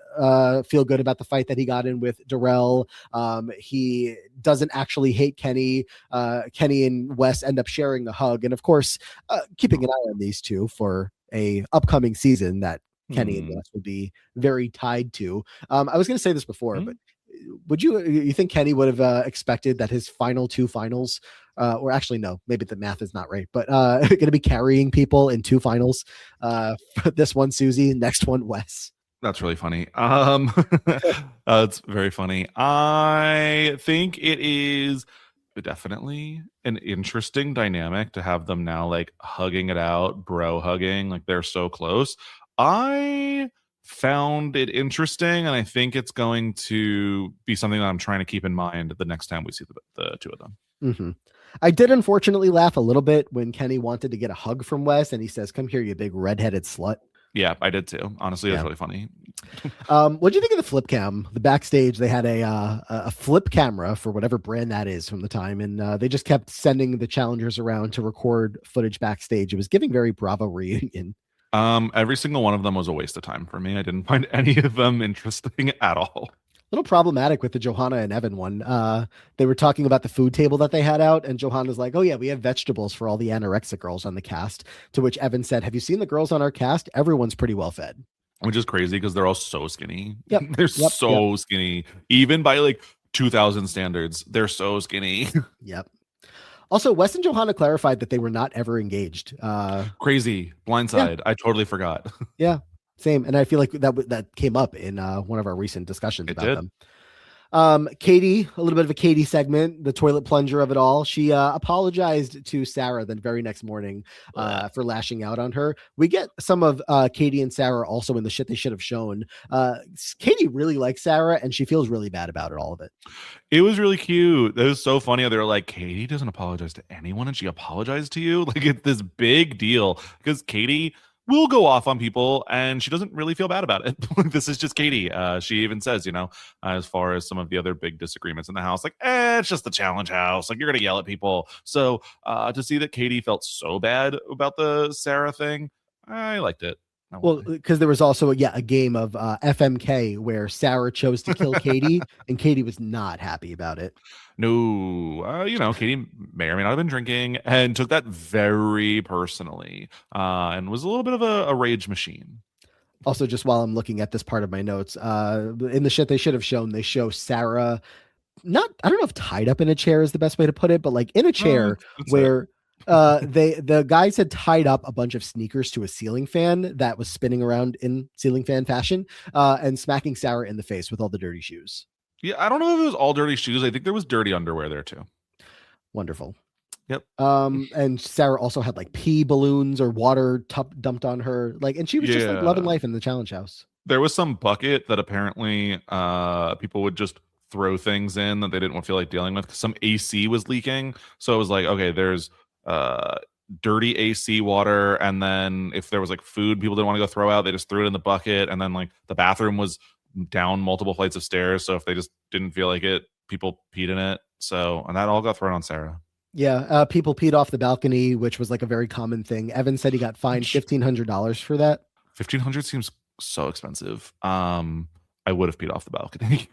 feel good about the fight that he got in with Darrell. He doesn't actually hate Kenny. Kenny and Wes end up sharing a hug, and of course, keeping an eye on these two for a upcoming season that Kenny and Wes would be very tied to. I was going to say this before, but would you think Kenny would have expected that his final two finals, or actually no, maybe the math is not right, but going to be carrying people in two finals? This one Susie, next one Wes. That's really funny. It's very funny. I think it is definitely an interesting dynamic to have them now like hugging it out, bro hugging, like they're so close. I found it interesting, and I think it's going to be something that I'm trying to keep in mind the next time we see the two of them. Mm-hmm. I did unfortunately laugh a little bit when Kenny wanted to get a hug from Wes, and he says, "Come here, you big redheaded slut." Yeah, I did too. Honestly, Yeah. It's really funny. What do you think of the flip cam? The backstage, they had a flip camera for whatever brand that is from the time, and they just kept sending the challengers around to record footage backstage. It was giving very Bravo reunion. Every single one of them was a waste of time for me. I didn't find any of them interesting at all. A little problematic with the Johanna and Evan one. They were talking about the food table that they had out, and Johanna's like, "Oh yeah, we have vegetables for all the anorexic girls on the cast." To which Evan said, "Have you seen the girls on our cast? Everyone's pretty well fed." Which is crazy because they're all so skinny. Yep. They're so skinny. Even by like 2000 standards, they're so skinny. Yep. Also, Wes and Johanna clarified that they were not ever engaged. Crazy. Blindside. I totally forgot. Yeah. Same, and I feel like that came up in one of our recent discussions about them. Katie, a little bit of a Katie segment, the toilet plunger of it all. She apologized to Sarah the very next morning for lashing out on her. We get some of Katie and Sarah also in the shit they should have shown. Katie really likes Sarah, and she feels really bad about it, all of it. It was really cute. It was so funny. They were like, Katie doesn't apologize to anyone, and she apologized to you. Like, it's this big deal because Katie will go off on people and she doesn't really feel bad about it. This is just Katie. She even says, as far as some of the other big disagreements in the house, like, it's just the challenge house. Like, you're going to yell at people. So to see that Katie felt so bad about the Sarah thing, I liked it. Well, because there was also a game of FMK where Sarah chose to kill Katie, and Katie was not happy about it. No, Katie may or may not have been drinking and took that very personally, and was a little bit of a rage machine. Also, just while I'm looking at this part of my notes, in the shit they should have shown, they show Sarah I don't know if tied up in a chair is the best way to put it, but like in a chair where the guys had tied up a bunch of sneakers to a ceiling fan that was spinning around in ceiling fan fashion, and smacking Sarah in the face with all the dirty shoes. Yeah, I don't know if it was all dirty shoes. I think there was dirty underwear there too. Wonderful. Yep. And Sarah also had like pee balloons or water dumped on her, like, and she was just like loving life in the challenge house. There was some bucket that apparently people would just throw things in that they didn't feel like dealing with because some AC was leaking. So it was like, okay, there's dirty AC water, and then if there was like food people didn't want to go throw out, they just threw it in the bucket, and then like the bathroom was down multiple flights of stairs, so if they just didn't feel like it, people peed in it. So, and that all got thrown on Sarah. Yeah, people peed off the balcony, which was like a very common thing. Evan said he got fined $1,500 for that. $1,500 seems so expensive. I would have peed off the balcony.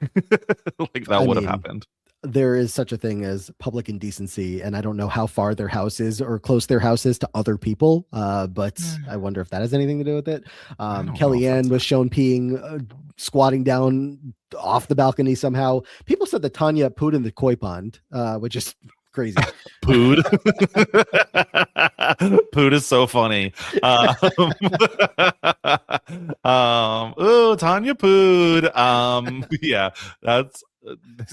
Like that would have happened. There is such a thing as public indecency, and I don't know how far their house is or close their house is to other people, but I wonder if that has anything to do with it. KellyAnne was shown peeing, squatting down off the balcony somehow. People said that Tanya pooed in the koi pond, which is crazy. Pooed. Pooed is so funny. Oh, Tanya pooed. Yeah, that's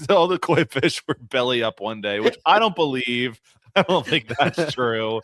all the koi fish were belly up one day, which I don't believe. I don't think that's true.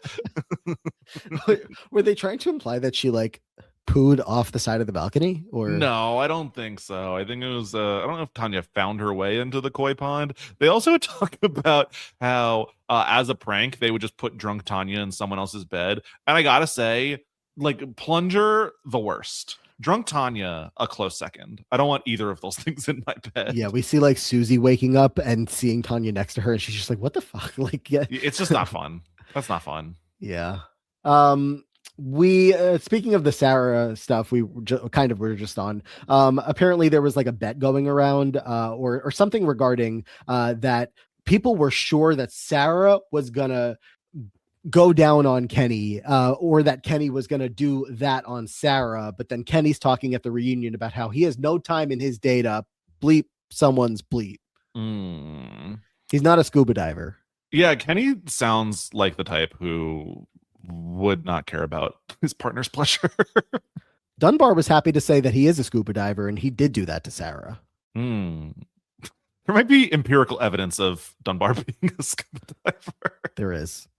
Were they trying to imply that she like pooed off the side of the balcony? Or no, I don't think so. I think it was I don't know if Tanya found her way into the koi pond. They also talk about how as a prank they would just put drunk Tanya in someone else's bed, and I gotta say, like, plunger, the worst. Drunk Tanya, a close second. I don't want either of those things in my bed. Yeah, we see like Susie waking up and seeing Tanya next to her, and she's just like, "What the fuck?" Like, yeah, It's just not fun. That's not fun. yeah. We speaking of the Sarah stuff, we kind of were just on. Apparently there was like a bet going around, or something regarding that people were sure that Sarah was gonna go down on Kenny, or that Kenny was going to do that on Sarah. But then Kenny's talking at the reunion about how he has no time in his day to bleep someone's bleep. He's not a scuba diver. Yeah, Kenny sounds like the type who would not care about his partner's pleasure. Dunbar was happy to say that he is a scuba diver, and he did do that to Sarah. There might be empirical evidence of Dunbar being a scuba diver. There is.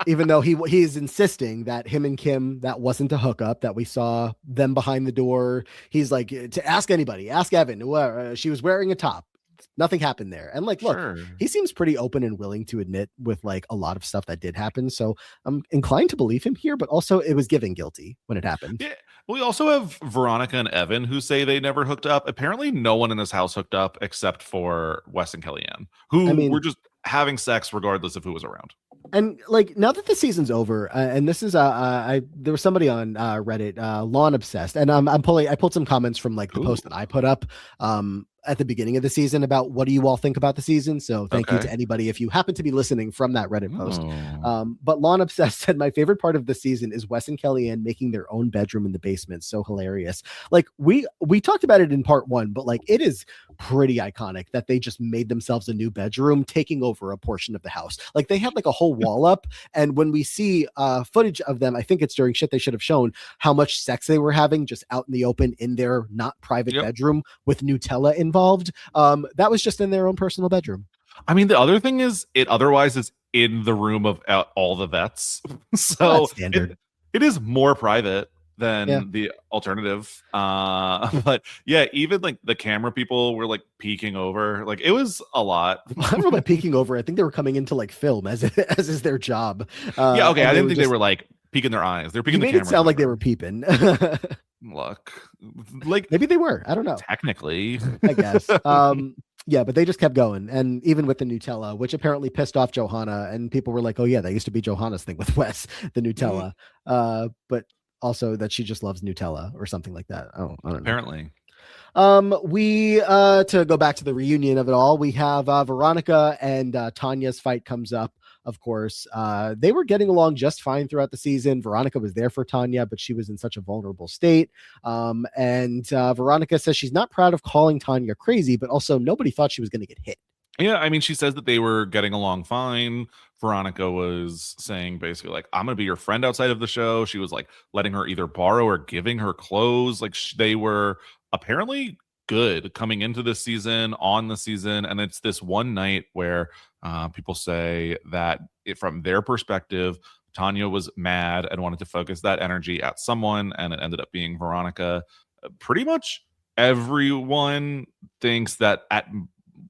Even though he's insisting that him and Kim, that wasn't a hookup, that we saw them behind the door. He's like, to ask anybody, ask Evan, she was wearing a top. Nothing happened there. And like, Sure. look, he seems pretty open and willing to admit with like a lot of stuff that did happen. So I'm inclined to believe him here, but also it was giving guilty when it happened. Yeah. We also have Veronica and Evan who say they never hooked up. Apparently no one in this house hooked up except for Wes and KellyAnne, who were just having sex regardless of who was around. And like, now that the season's over, and this is there was somebody on Reddit, Lawn Obsessed, and I pulled some comments from like the post that I put up at the beginning of the season about what do you all think about the season. So thank you to anybody if you happen to be listening from that Reddit post. But Lawn Obsessed said, my favorite part of the season is Wes and KellyAnne making their own bedroom in the basement. So hilarious. Like we talked about it in part 1, but like it is pretty iconic that they just made themselves a new bedroom, taking over a portion of the house. Like they had like a whole wall up, and when we see footage of them, I think it's during Shit They Should Have Shown, how much sex they were having just out in the open in their not private bedroom with Nutella involved. That was just in their own personal bedroom. I mean, the other thing is it otherwise is in the room of all the vets. So standard. It is more private than the alternative. But yeah, even like the camera people were like peeking over. Like it was a lot. I don't know about peeking over. I think they were coming in to like film as is their job. Yeah, okay. I didn't think they were like peeking their eyes. They're peeking the camera. It sound like they were peeping. Look, like maybe they were. I don't know. Technically, I guess. Yeah, but they just kept going, and even with the Nutella, which apparently pissed off Johanna, and people were like, "Oh yeah, that used to be Johanna's thing with Wes, the Nutella." But also that she just loves Nutella or something like that. I don't know. Apparently. We to go back to the reunion of it all, we have Veronica and Tanya's fight comes up. Of course, they were getting along just fine throughout the season. Veronica was there for Tanya, but she was in such a vulnerable state. And Veronica says she's not proud of calling Tanya crazy, but also nobody thought she was going to get hit. Yeah, I mean, she says that they were getting along fine. Veronica was saying basically like, I'm going to be your friend outside of the show. She was like letting her either borrow or giving her clothes. Like they were apparently good coming into this season, on the season. And it's this one night where people say that from their perspective, Tanya was mad and wanted to focus that energy at someone, and it ended up being Veronica. Pretty much everyone thinks that at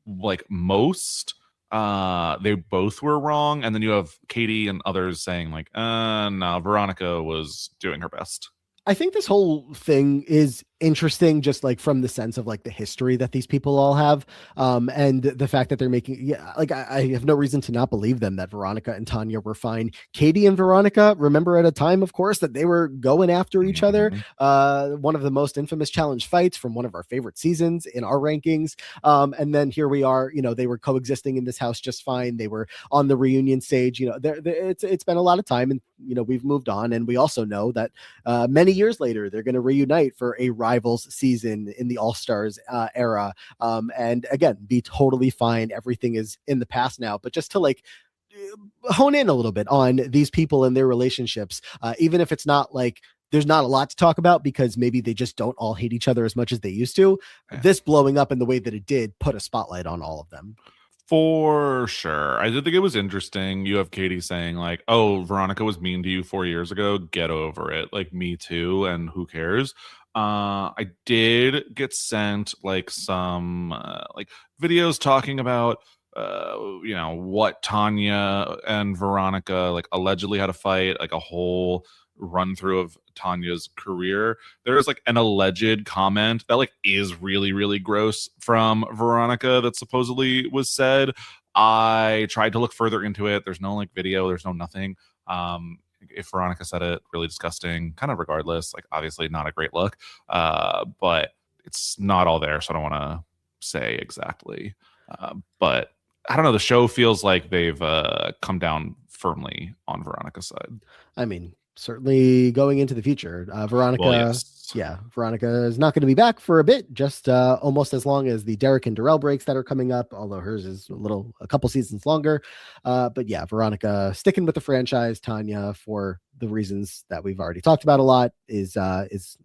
like most they both were wrong, and then you have Katie and others saying like no, Veronica was doing her best. I think this whole thing is interesting, just like from the sense of like the history that these people all have, and the fact that they're making, like I have no reason to not believe them that Veronica and Tanya were fine. Katie and Veronica, remember at a time, of course, that they were going after each other. One of the most infamous challenge fights from one of our favorite seasons in our rankings. And then here we are, they were coexisting in this house just fine. They were on the reunion stage. It's been a lot of time, and we've moved on, and we also know that many years later they're going to reunite for a rivals season in the All-Stars era, and again be totally fine. Everything is in the past now, but just to like hone in a little bit on these people and their relationships, even if it's not like there's not a lot to talk about because maybe they just don't all hate each other as much as they used to. This blowing up in the way that it did put a spotlight on all of them. For sure. I did think it was interesting. You have Katie saying like, oh, Veronica was mean to you 4 years ago. Get over it. Like, me too. And who cares? I did get sent like some like videos talking about what Tanya and Veronica like allegedly had a fight, like a whole run through of Tanya's career, there's like an alleged comment that like is really, really gross from Veronica that supposedly was said. I tried to look further into it. There's no like video, there's no nothing. If Veronica said it, really disgusting, kind of regardless, like obviously not a great look. But it's not all there, so I don't want to say exactly. But I don't know. The show feels like they've come down firmly on Veronica's side. I mean, certainly going into the future, Veronica. Well, yes. Yeah, Veronica is not going to be back for a bit, just almost as long as the Derek and Darrell breaks that are coming up. Although hers is a couple seasons longer. But yeah, Veronica sticking with the franchise. Tanya, for the reasons that we've already talked about a lot, is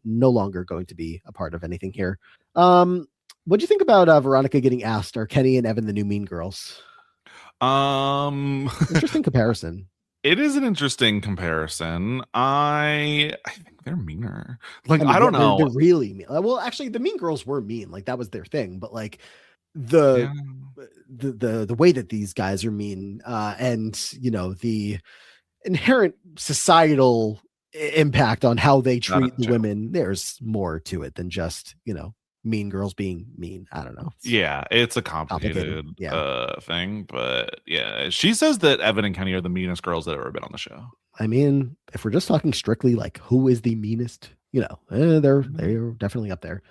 no longer going to be a part of anything here. What do you think about Veronica getting asked, are Kenny and Evan the new Mean Girls? Interesting comparison. It is an interesting comparison. I think they're meaner. Like, I, mean, don't know. They're really mean. Well, actually, the Mean Girls were mean. Like, that was their thing. But like the way that these guys are mean, and you know, the inherent societal impact on how they treat the women, there's more to it than just, you know, Mean Girls being mean. I don't know. It's a complicated thing, but yeah, she says that Evan and Kenny are the meanest girls that have ever been on the show. I mean, if we're just talking strictly like who is the meanest, you know, they're definitely up there.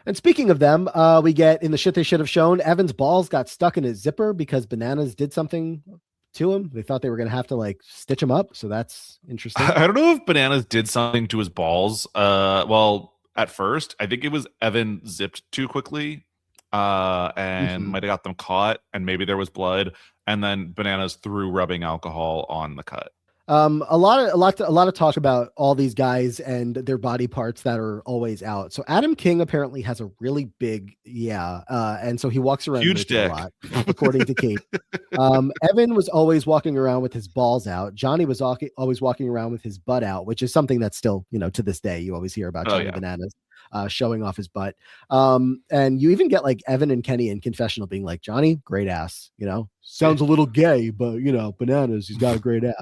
And speaking of them, we get in the shit they should have shown, Evan's balls got stuck in his zipper because Bananas did something to him. They thought they were going to have to like stitch him up. So that's interesting. I don't know if Bananas did something to his balls. Well, at first, I think it was Evan zipped too quickly and might have got them caught, and maybe there was blood, and then Bananas threw rubbing alcohol on the cut. A lot of talk about all these guys and their body parts that are always out. So Adam King apparently has a really big, and so he walks around huge dick a lot, according to Kate. Evan was always walking around with his balls out. Johnny was always walking around with his butt out, which is something that's still, you know, to this day you always hear about Johnny Bananas showing off his butt. And you even get like Evan and Kenny in confessional being like, Johnny, great ass, you know, sounds a little gay, but you know, Bananas, he's got a great ass.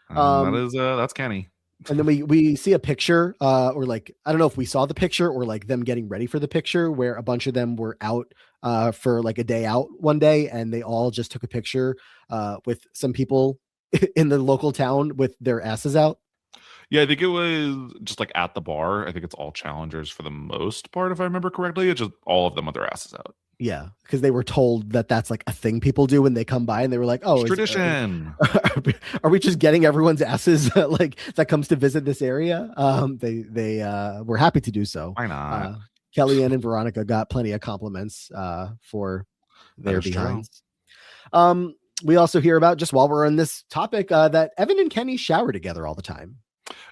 That's Kenny. And then we see a picture, or like, I don't know if we saw the picture or like them getting ready for the picture where a bunch of them were out for like a day out one day, and they all just took a picture with some people in the local town with their asses out. Yeah, I think it was just like at the bar. I think it's all challengers for the most part, if I remember correctly. It's just all of them with their asses out. Yeah, because they were told that that's like a thing people do when they come by, and they were like, "Oh, it's tradition." Are we just getting everyone's asses like that comes to visit this area?" They were happy to do so. Why not? KellyAnne and Veronica got plenty of compliments for their behinds. We also hear about, just while we're on this topic, that Evan and Kenny shower together all the time.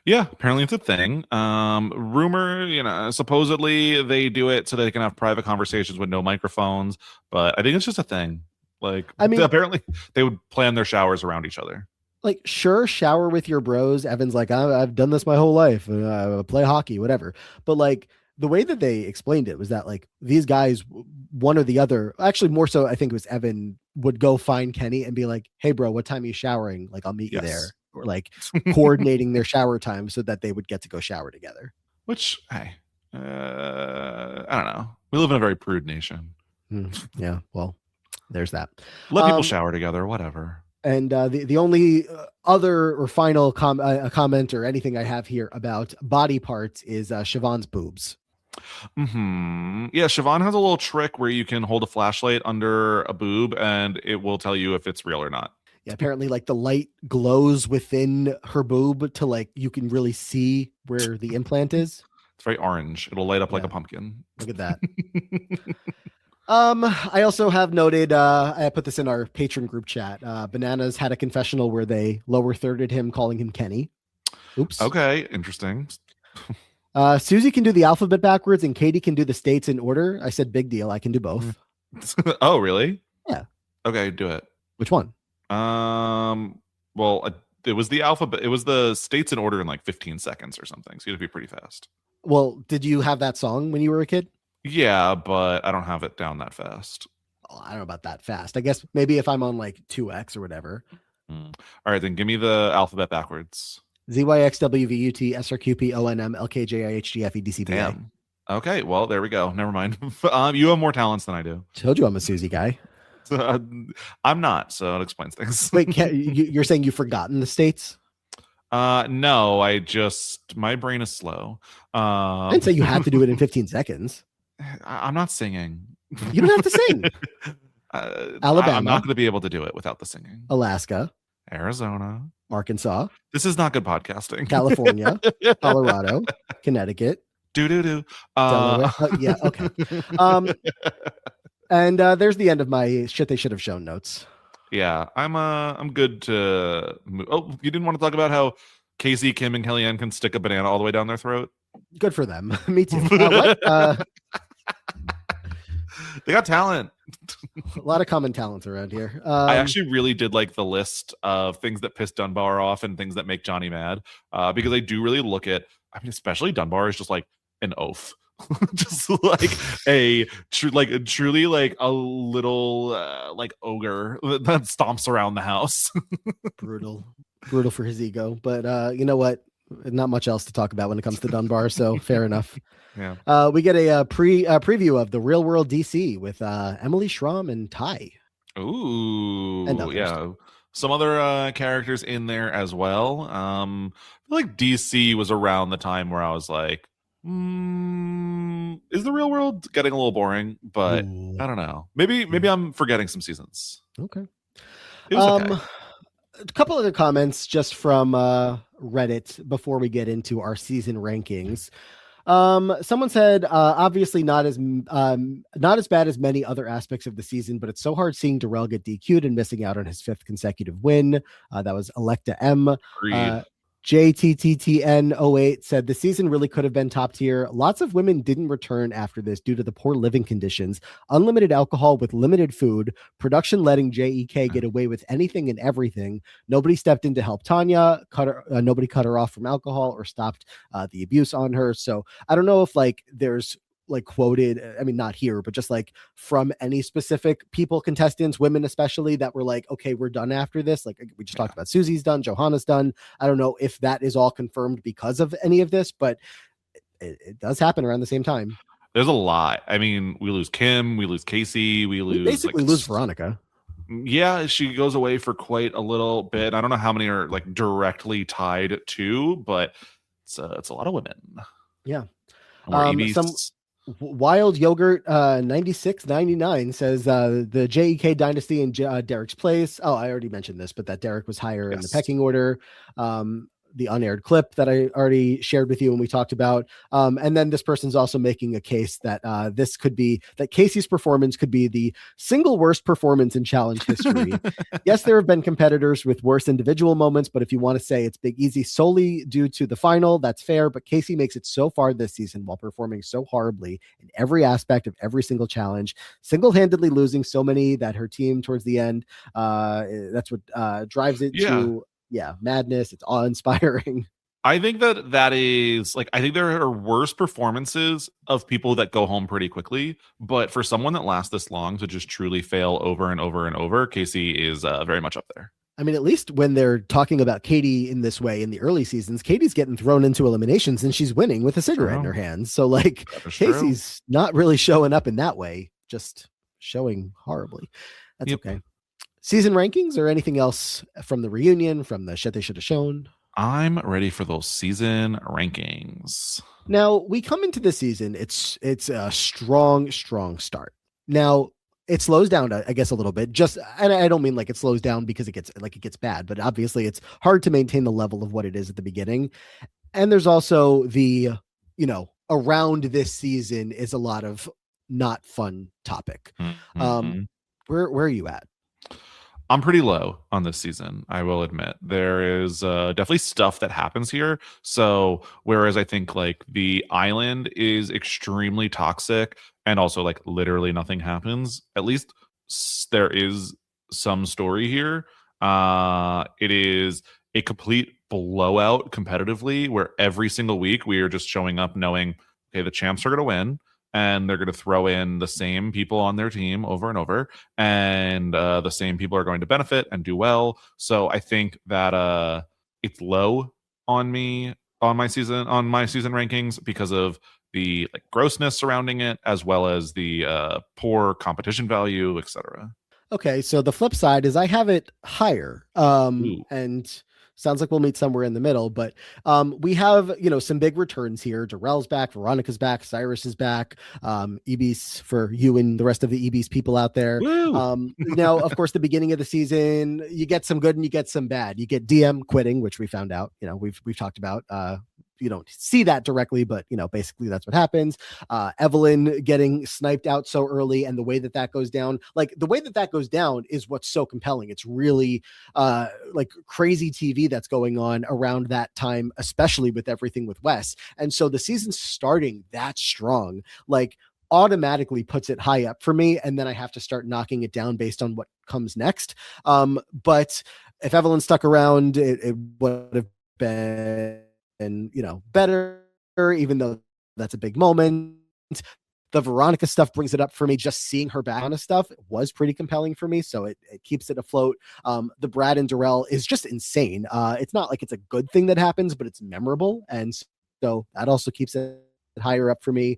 Yeah, apparently it's a thing. Rumor, you know, supposedly they do it so they can have private conversations with no microphones, but I think it's just a thing. Like, I mean, apparently they would plan their showers around each other. Like, sure, shower with your bros. Evan's like, I've done this my whole life. Play hockey, whatever. But like, the way that they explained it was that like these guys, one or the other, actually more so, I think it was Evan, would go find Kenny and be like, "Hey, bro, what time are you showering? Like, I'll meet you there." Or like coordinating their shower time so that they would get to go shower together. Which, hey, I don't know. We live in a very prude nation. Yeah, well, there's that. Let people shower together, whatever. And the only other or final comment or anything I have here about body parts is Siobhan's boobs. Yeah, Siobhan has a little trick where you can hold a flashlight under a boob and it will tell you if it's real or not. Yeah, apparently like the light glows within her boob to like you can really see where the implant is. It's very orange. It'll light up like a pumpkin. Look at that. I also have noted, I put this in our patron group chat. Bananas had a confessional where they lower thirded him, calling him Kenny. Oops. Okay, interesting. Susie can do the alphabet backwards and Katie can do the states in order. I said big deal. I can do both. Oh, really? Yeah. Okay, do it. Which one? Well, it was the alphabet. It was the states in order in like 15 seconds or something. So you have to be pretty fast. Well, did you have that song when you were a kid? Yeah, but I don't have it down that fast. Oh, I don't know about that fast. I guess maybe if I'm on like 2x or whatever. All right, then give me the alphabet backwards. ZYXWVUT SRQP ONM. Damn. Okay, well, there we go. Never mind. You have more talents than I do. Told you I'm a Susie guy. I'm not, so it explains things. Wait, you're saying you've forgotten the states? No, my brain is slow. I didn't say you had to do it in 15 seconds. I'm not singing. You don't have to sing. Alabama. I'm not going to be able to do it without the singing. Alaska. Arizona. Arkansas. This is not good podcasting. California. Colorado. Connecticut. Delaware. Yeah, okay. And there's the end of my shit they should have shown notes. Yeah, I'm good to move. Oh, you didn't want to talk about how Casey, Kim, and KellyAnne can stick a banana all the way down their throat? Good for them. Me too. What? They got talent. A lot of common talents around here. I actually really did like the list of things that piss Dunbar off and things that make Johnny mad, because I do really look at, I mean, especially Dunbar is just like an oaf. Just like truly like a little like ogre that stomps around the house. Brutal for his ego, but you know what, not much else to talk about when it comes to Dunbar, so fair enough. Yeah. We get a preview of the Real World DC with Emily Schramm and Ty. Ooh, and others. Yeah, some other characters in there as well. I feel like DC was around the time where I was like, is the Real World getting a little boring? But I don't know. Maybe I'm forgetting some seasons. Okay. It was okay. A couple other comments just from Reddit before we get into our season rankings. Someone said, obviously not as bad as many other aspects of the season, but it's so hard seeing Darrell get DQ'd and missing out on his 5th consecutive win. That was Electa M. JTTTN08 said the season really could have been top tier. Lots of women didn't return after this due to the poor living conditions, unlimited alcohol with limited food, production letting JEK get away with anything and everything. Nobody stepped in to help Tanya. Nobody cut her off from alcohol or stopped the abuse on her. So I don't know if like there's like quoted, I mean, not here, but just like from any specific people, contestants, women especially, that were like, okay, we're done after this. Like we just talked about, Susie's done, Johanna's done. I don't know if that is all confirmed because of any of this, but it does happen around the same time. There's a lot. I mean, we lose Kim, we lose Casey, we basically lose Veronica. Yeah, she goes away for quite a little bit. I don't know how many are like directly tied to, but it's a lot of women. Yeah. Some Wild Yogurt 9699 says the JEK dynasty in Derek's place. Oh, I already mentioned this, but that Derek was higher in the pecking order. The unaired clip that I already shared with you when we talked about. And then this person's also making a case that this could be that Casey's performance could be the single worst performance in challenge history. Yes, there have been competitors with worse individual moments, but if you want to say it's Big Easy solely due to the final, that's fair. But Casey makes it so far this season while performing so horribly in every aspect of every single challenge, single-handedly losing so many that her team towards the end, that's what drives it to madness. It's awe-inspiring. I think that is like, I think there are worse performances of people that go home pretty quickly, but for someone that lasts this long to just truly fail over and over and over, Casey is very much up there. I mean, at least when they're talking about Katie in this way in the early seasons, Katie's getting thrown into eliminations and she's winning with a cigarette in her hand. So like Casey's not really showing up in that way, just showing horribly. That's okay. Season rankings or anything else from the reunion, from the shit they should have shown? I'm ready for those season rankings. Now we come into the season. It's a strong start. Now it slows down, I guess, a little bit. Just, and I don't mean like it slows down because it gets bad, but obviously it's hard to maintain the level of what it is at the beginning. And there's also the, around this season is a lot of not fun topic. Mm-hmm. Where are you at? I'm pretty low on this season, I will admit. There is definitely stuff that happens here. So whereas I think like the island is extremely toxic and also like literally nothing happens, at least there is some story here. It is a complete blowout competitively where every single week we are just showing up knowing, okay, the champs are going to win. And they're going to throw in the same people on their team over and over. And the same people are going to benefit and do well. So I think that it's low on me on my season rankings because of the like grossness surrounding it, as well as the poor competition value, etc. Okay, so the flip side is I have it higher. Ooh. And sounds like we'll meet somewhere in the middle, but we have, some big returns here. Darrell's back, Veronica's back, Cyrus is back, Ebis for you and the rest of the Ebis people out there. Woo! Now, of course, the beginning of the season, you get some good and you get some bad. You get DM quitting, which we found out, we've talked about. You don't see that directly, but basically that's what happens. Evelyn getting sniped out so early, and the way that goes down, is what's so compelling. It's really like crazy TV that's going on around that time, especially with everything with Wes. And so the season starting that strong, like automatically puts it high up for me, and then I have to start knocking it down based on what comes next. But if Evelyn stuck around, it would have been better, even though that's a big moment. The Veronica stuff brings it up for me. Just seeing her back on stuff was pretty compelling for me, so it keeps it afloat. The Brad and Darrell is just insane. It's not like it's a good thing that happens, but it's memorable, and so that also keeps it higher up for me.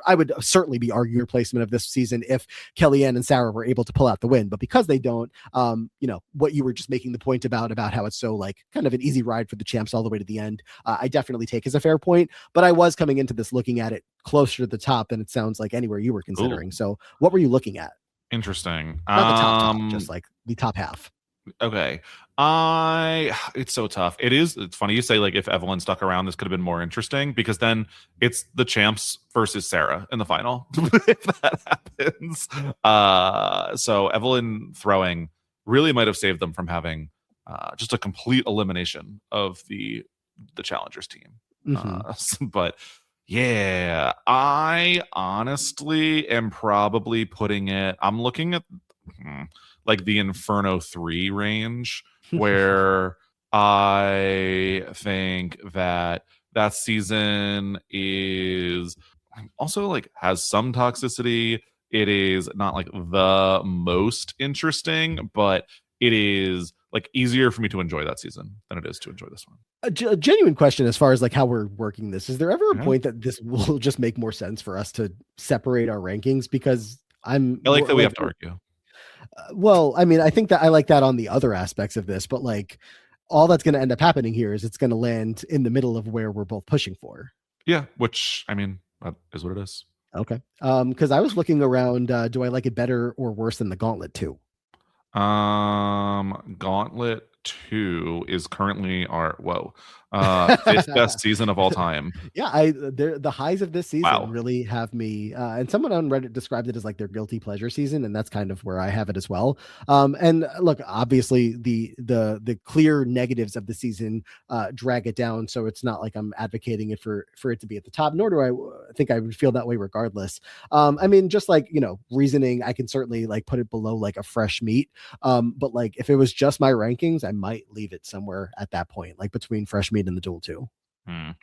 I would certainly be arguing replacement of this season if KellyAnne and Sarah were able to pull out the win, but because they don't, what you were just making the point about how it's so like kind of an easy ride for the champs all the way to the end, I definitely take as a fair point. But I was coming into this looking at it closer to the top than it sounds like anywhere you were considering. Ooh. So what were you looking at? Interesting. Not the top, just like the top half. Okay. It's so tough. It's funny you say like if Evelyn stuck around, this could have been more interesting, because then it's the champs versus Sarah in the final if that happens. So Evelyn throwing really might have saved them from having just a complete elimination of the challengers team. Mm-hmm. But yeah, I honestly am probably putting it, I'm looking at like the Inferno 3 range, where I think that season is also like has some toxicity. It is not like the most interesting, but it is like easier for me to enjoy that season than it is to enjoy this one. A genuine question as far as like how we're working this. Is there ever a point that this will just make more sense for us to separate our rankings? Because I like that we have to argue. Well, I mean, I think that I like that on the other aspects of this, but like all that's going to end up happening here is it's going to land in the middle of where we're both pushing for. Yeah, which I mean, that is what it is. Okay. Because I was looking around, do I like it better or worse than the Gauntlet 2? Gauntlet 2 is currently our fifth best season of all time. Yeah, the highs of this season really have me, and someone on Reddit described it as like their guilty pleasure season, and that's kind of where I have it as well. And look, obviously the clear negatives of the season drag it down, so it's not like I'm advocating it for it to be at the top, nor do I think I would feel that way regardless. I mean, just like reasoning, I can certainly like put it below like a fresh meat, but like if it was just my rankings, I might leave it somewhere at that point, like between fresh meat and the Duel 2. Yeah,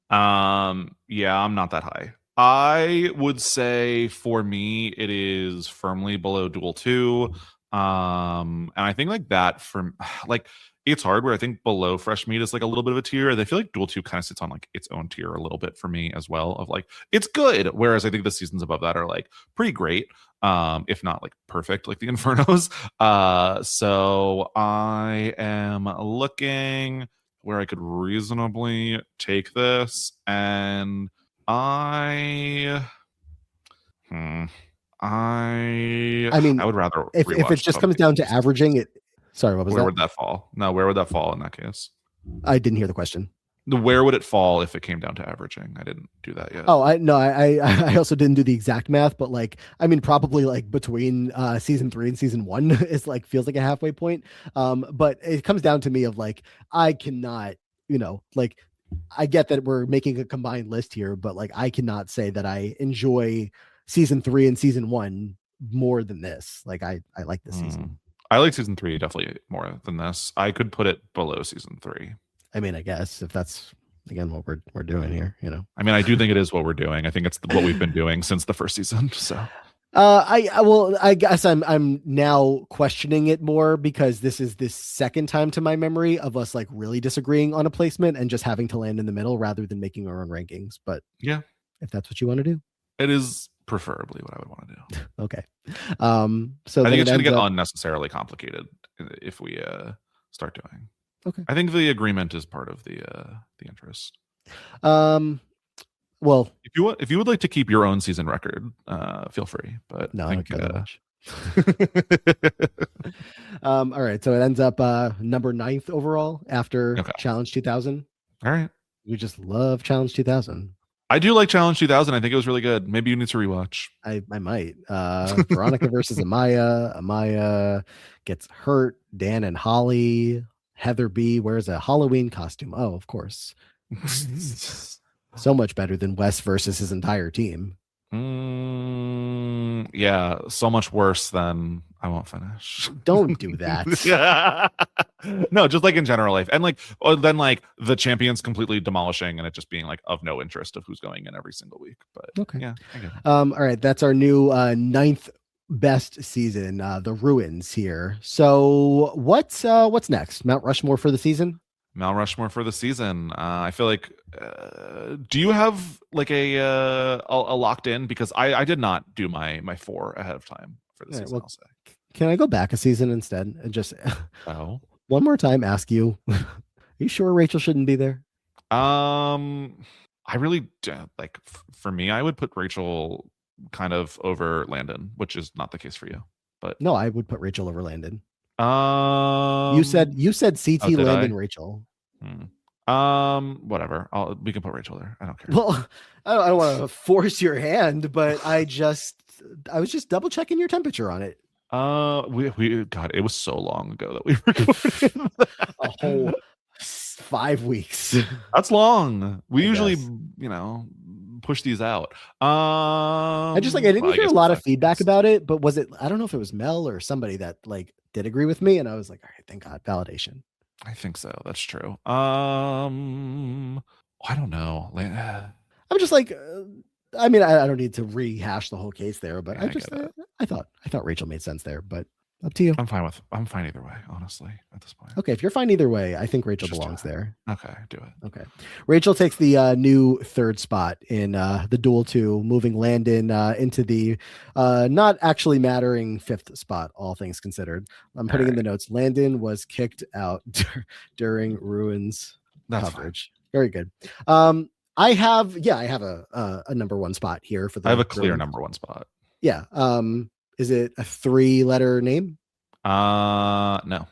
I'm not that high. I would say for me it is firmly below Duel 2. And I think like that for like it's hard where I think below fresh meat is like a little bit of a tier, and I feel like Duel 2 kind of sits on like its own tier a little bit for me as well, of like it's good, whereas I think the seasons above that are like pretty great, if not like perfect, like the Infernos. So I am looking where I could reasonably take this, and I mean, I would rather if it just comes down to averaging it. Sorry, what was that? Where would that fall? No, where would that fall in that case? I didn't hear the question. Where would it fall if it came down to averaging? I didn't do that yet. Oh, I also didn't do the exact math, but like, I mean, probably like between season 3 and season 1 is like feels like a halfway point. But it comes down to me of like, I cannot, like, I get that we're making a combined list here, but like, I cannot say that I enjoy season 3 and season 1 more than this. Like, I like this season. I like season 3 definitely more than this. I could put it below season 3. I mean, I guess if that's again what we're doing here, I mean, I do think it is what we're doing. I think it's what we've been doing since the first season. So I guess I'm now questioning it more because this is this second time to my memory of us like really disagreeing on a placement and just having to land in the middle rather than making our own rankings. But Yeah, if that's what you want to do, it is preferably what I would want to do. okay. So I then think it it's going to ends get up unnecessarily complicated if we start doing. okay. I think the agreement is part of the interest. Um, well, If you would like to keep your own season record, feel free. But no, I I don't think care that much. All right, so it ends up number ninth overall after okay. Challenge 2000. All right. We just love Challenge 2000. I do like Challenge 2000. I think it was really good. Maybe you need to rewatch. I might. Veronica versus Amaya. Amaya gets hurt. Dan and Holly. Heather B wears a Halloween costume. Oh, of course. So much better than Wes versus his entire team. Yeah, so much worse than I won't finish. Don't do that. No, just like in general life, and like then like the champions completely demolishing, and it just being like of no interest of who's going in every single week. But okay, yeah, I get it. All right, that's our new ninth best season. The Ruins here. So what's next? Mount Rushmore for the season? Mount Rushmore for the season. I feel like. Do you have like a locked in? Because I did not do my 4 ahead of time for the season. Well, I'll say. Can I go back a season instead and just one more time ask you? Are you sure Rachel shouldn't be there? I really like. For me, I would put Rachel kind of over Landon, which is not the case for you. But no, I would put Rachel over Landon. You said CT Landon Rachel. Whatever. We can put Rachel there. I don't care. Well, I don't want to force your hand, but I was just double checking your temperature on it. We God, it was so long ago that we recorded a whole 5 weeks. That's long. We usually, push these out. I didn't hear a lot of feedback about it, but I don't know if it was Mel or somebody that like did agree with me, and I was like, all right, thank God, validation. I think so. That's true. I don't know. I'm just like, I mean, I don't need to rehash the whole case there, but yeah, I thought Rachel made sense there, but up to you. I'm fine either way, honestly, at this point. Okay, if you're fine either way, I think Rachel belongs there. Okay, do it. Okay. Rachel takes the new third spot in the Duel 2, moving Landon into the not actually mattering fifth spot, all things considered. I'm putting in the notes. Landon was kicked out during Ruins coverage. Fine. Very good. I have a number one spot here for the. I have a clear number one spot. Yeah. Is it a 3-letter name? No.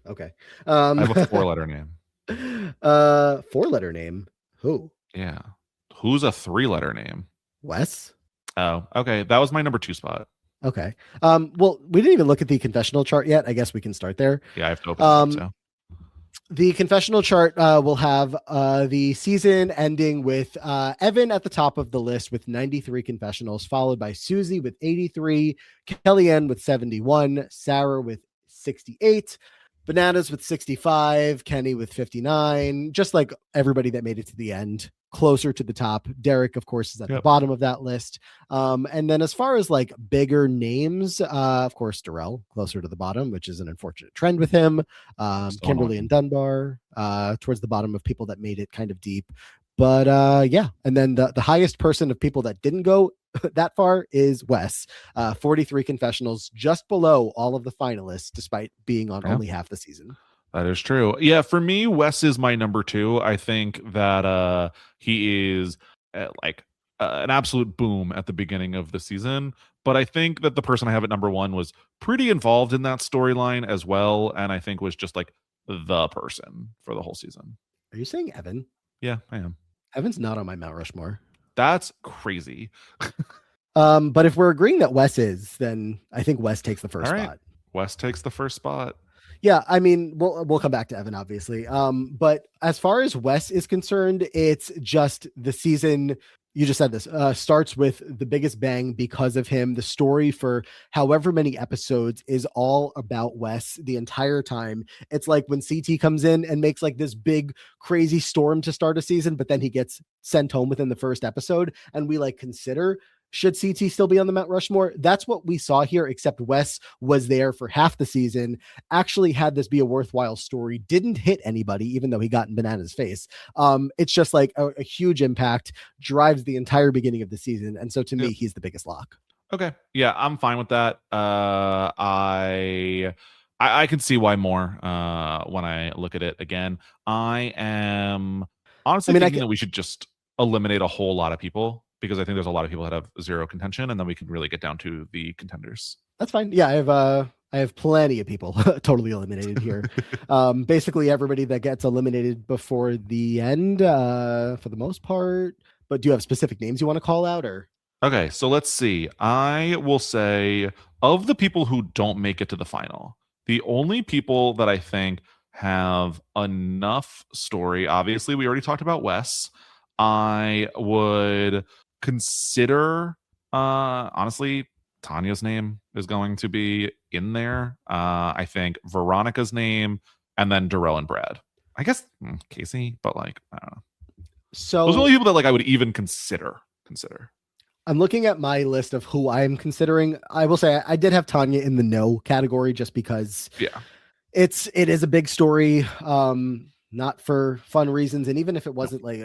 Okay. I have a 4-letter name. 4-letter name. Who? Yeah. Who's a 3-letter name? Wes. Oh, okay. That was my number 2 spot. Okay. Well, we didn't even look at the confessional chart yet. I guess we can start there. Yeah, I have to open it up, so. The confessional chart will have the season ending with Evan at the top of the list with 93 confessionals, followed by Susie with 83, KellyAnne with 71, Sarah with 68, Bananas with 65, Kenny with 59, just like everybody that made it to the end, closer to the top. Derek, of course, is at the bottom of that list. And then as far as like bigger names, of course, Darrell closer to the bottom, which is an unfortunate trend with him. Kimberly and Dunbar towards the bottom of people that made it kind of deep. But yeah, and then the highest person of people that didn't go that far is Wes, 43 confessionals, just below all of the finalists, despite being on only half the season. That is true. Yeah, for me, Wes is my number 2. I think that he is an absolute boom at the beginning of the season. But I think that the person I have at number 1 was pretty involved in that storyline as well, and I think was just like the person for the whole season. Are you saying Evan? Yeah, I am. Evan's not on my Mount Rushmore. That's crazy. But if we're agreeing that Wes is, then I think Wes takes the first spot. Wes takes the first spot. Yeah, I mean, we'll come back to Evan, obviously. But as far as Wes is concerned, it's just the season. You just said this starts with the biggest bang because of him. The story for however many episodes is all about Wes the entire time. It's like when CT comes in and makes like this big crazy storm to start a season, but then he gets sent home within the first episode, and we like consider Should CT still be on the Mount Rushmore? That's what we saw here, except Wes was there for half the season, actually had this be a worthwhile story, didn't hit anybody, even though he got in Banana's face. It's just like a huge impact, drives the entire beginning of the season. And so to me, he's the biggest lock. Okay. Yeah, I'm fine with that. I can see why more when I look at it again. I am honestly thinking that we should just eliminate a whole lot of people, because I think there's a lot of people that have zero contention, and then we can really get down to the contenders. That's fine. Yeah, I have plenty of people totally eliminated here. Basically everybody that gets eliminated before the end, for the most part. But do you have specific names you want to call out, or? Okay, so let's see. I will say, of the people who don't make it to the final, the only people that I think have enough story, obviously we already talked about Wes. I would consider, honestly, Tanya's name is going to be in there. I think Veronica's name, and then Darrell and Brad. I guess Casey, but like, I don't know. So those are the only people that like I would even consider. I'm looking at my list of who I'm considering. I will say I did have Tanya in the no category, just because it is a big story, not for fun reasons. And even if it wasn't, like,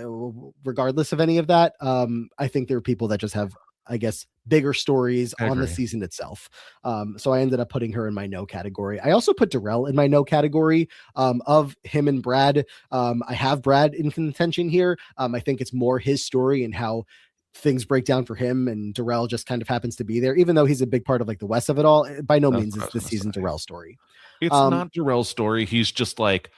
regardless of any of that, I think there are people that just have, I guess, bigger stories on the season itself. So I ended up putting her in my no category. I also put Darrell in my no category, of him and Brad. I have Brad in contention here. I think it's more his story and how things break down for him, and Darrell just kind of happens to be there, even though he's a big part of like the West of it all. By no means is this season Darrell's story. It's not Darrell's story. He's just like,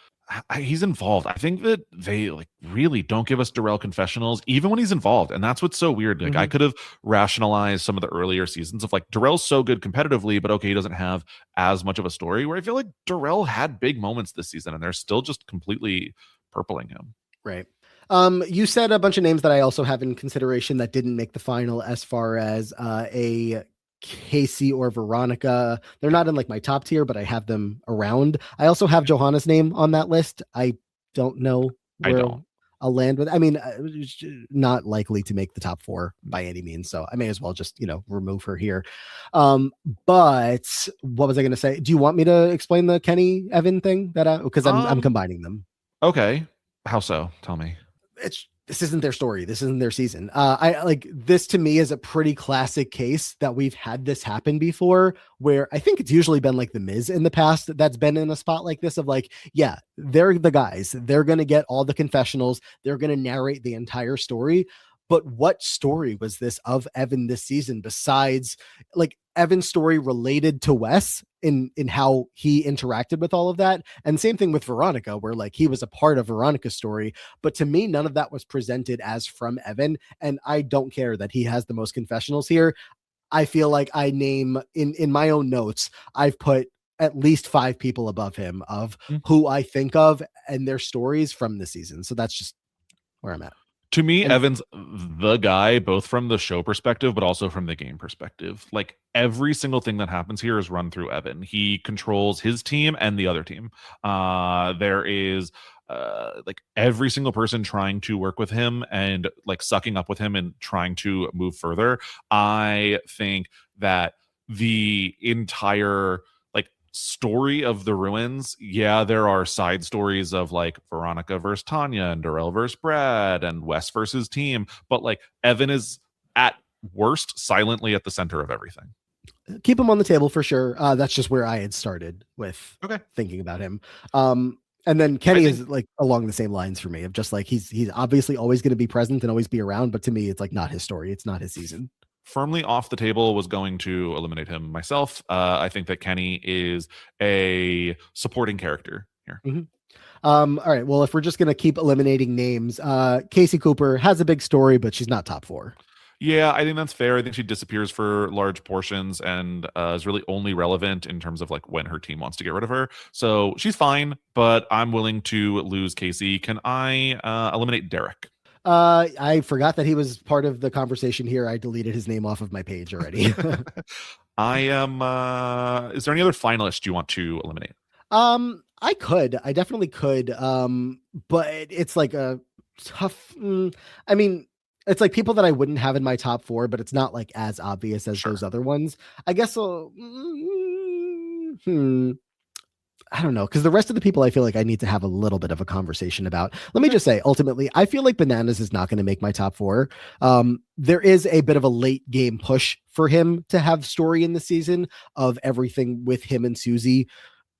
he's involved. I think that they like really don't give us Darrell confessionals even when he's involved, and that's what's so weird. Like I could have rationalized some of the earlier seasons of like, Darrell's so good competitively, but okay, he doesn't have as much of a story, where I feel like Darrell had big moments this season and they're still just completely purpling him. Right. You said a bunch of names that I also have in consideration that didn't make the final, as far as a Casey or Veronica. They're not in like my top tier, but I have them around. I also have Johanna's name on that list. I don't know where I'll land with. I mean, not likely to make the top 4 by any means, so I may as well just, remove her here. But what was I going to say? Do you want me to explain the Kenny Evan thing because I'm combining them? Okay. How so? Tell me. This isn't their story. This isn't their season. I like this, to me, is a pretty classic case that we've had this happen before, where I think it's usually been like the Miz in the past that's been in a spot like this of like, yeah, they're the guys. They're going to get all the confessionals. They're going to narrate the entire story. But what story was this of Evan this season besides like Evan's story related to Wes in how he interacted with all of that? And same thing with Veronica, where like he was a part of Veronica's story. But to me, none of that was presented as from Evan. And I don't care that he has the most confessionals here. I feel like I name in my own notes, I've put at least 5 people above him of who I think of and their stories from the season. So that's just where I'm at. To me, Evan's the guy, both from the show perspective, but also from the game perspective. Like every single thing that happens here is run through Evan. He controls his team and the other team. There is like every single person trying to work with him and like sucking up with him and trying to move further. I think that the entire story of the ruins, there are side stories of like Veronica versus Tanya and Darrell versus Brad and Wes versus team, but like Evan is at worst silently at the center of everything. Keep him on the table for sure. That's just where I had started with thinking about him. And then Kenny is like along the same lines for me of just like he's obviously always going to be present and always be around, but to me it's like not his story, it's not his season. Firmly off the table, was going to eliminate him myself. I think that Kenny is a supporting character here. All right. Well, if we're just going to keep eliminating names, Casey Cooper has a big story, but she's not top 4. Yeah, I think that's fair. I think she disappears for large portions and is really only relevant in terms of like when her team wants to get rid of her. So she's fine, but I'm willing to lose Casey. Can I eliminate Derek? I forgot that he was part of the conversation here. I deleted his name off of my page already. I am. Is there any other finalists you want to eliminate? I definitely could. But it's like a tough. I mean, It's like people that I wouldn't have in my top four, but it's not like as obvious as those Sure. other ones. I guess I don't know, because the rest of the people I feel like I need to have a little bit of a conversation about. Let me Okay. just say, ultimately, I feel like Bananas is not going to make my top four. There is a bit of a late game push for him to have story in the season of everything with him and Susie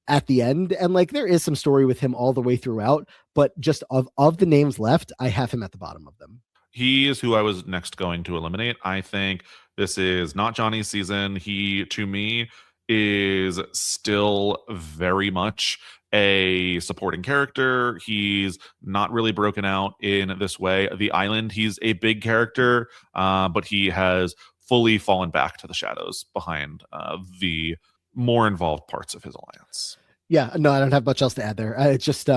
at the end. And like there is some story with him all the way throughout, but just of the names left, I have him at the bottom of them. He is who I was next going to eliminate. I think this is not Johnny's season. He, to me, is still very much a supporting character. He's not really broken out in this way. The Island, he's a big character, but he has fully fallen back to the shadows behind the more involved parts of his alliance. Yeah, no, I don't have much else to add there. It's just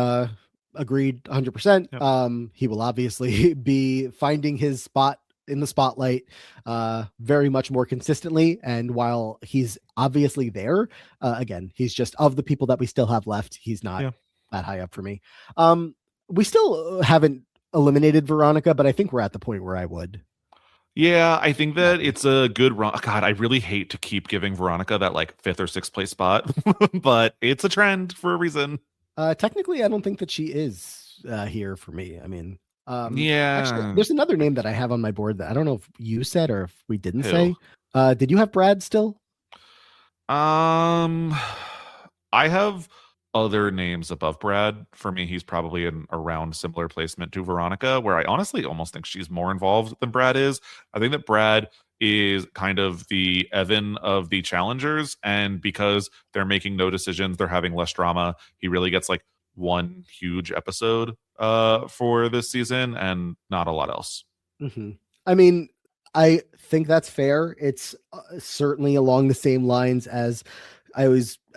agreed 100%. Yep. He will obviously be finding his spot in the spotlight very much more consistently. And while he's obviously there, again, he's just of the people that we still have left, he's not Yeah. that high up for me. We still haven't eliminated Veronica, but I think we're at the point where I would. Yeah, I think that it's a good run. God, I really hate to keep giving Veronica that like fifth or sixth place spot, but it's a trend for a reason. Technically, I don't think that she is here for me. I mean, actually, Yeah. there's another name that I have on my board that I don't know if you said or if we didn't Who? say. Did you have Brad still? Um, I have other names above Brad. For me, he's probably in around similar placement to Veronica, where I honestly almost think she's more involved than Brad is. I think that Brad is kind of the Evan of the challengers, and because they're making no decisions, they're having less drama. He really gets like one huge episode for this season and not a lot else. Mm-hmm. I mean, I think that's fair. It's certainly along the same lines as I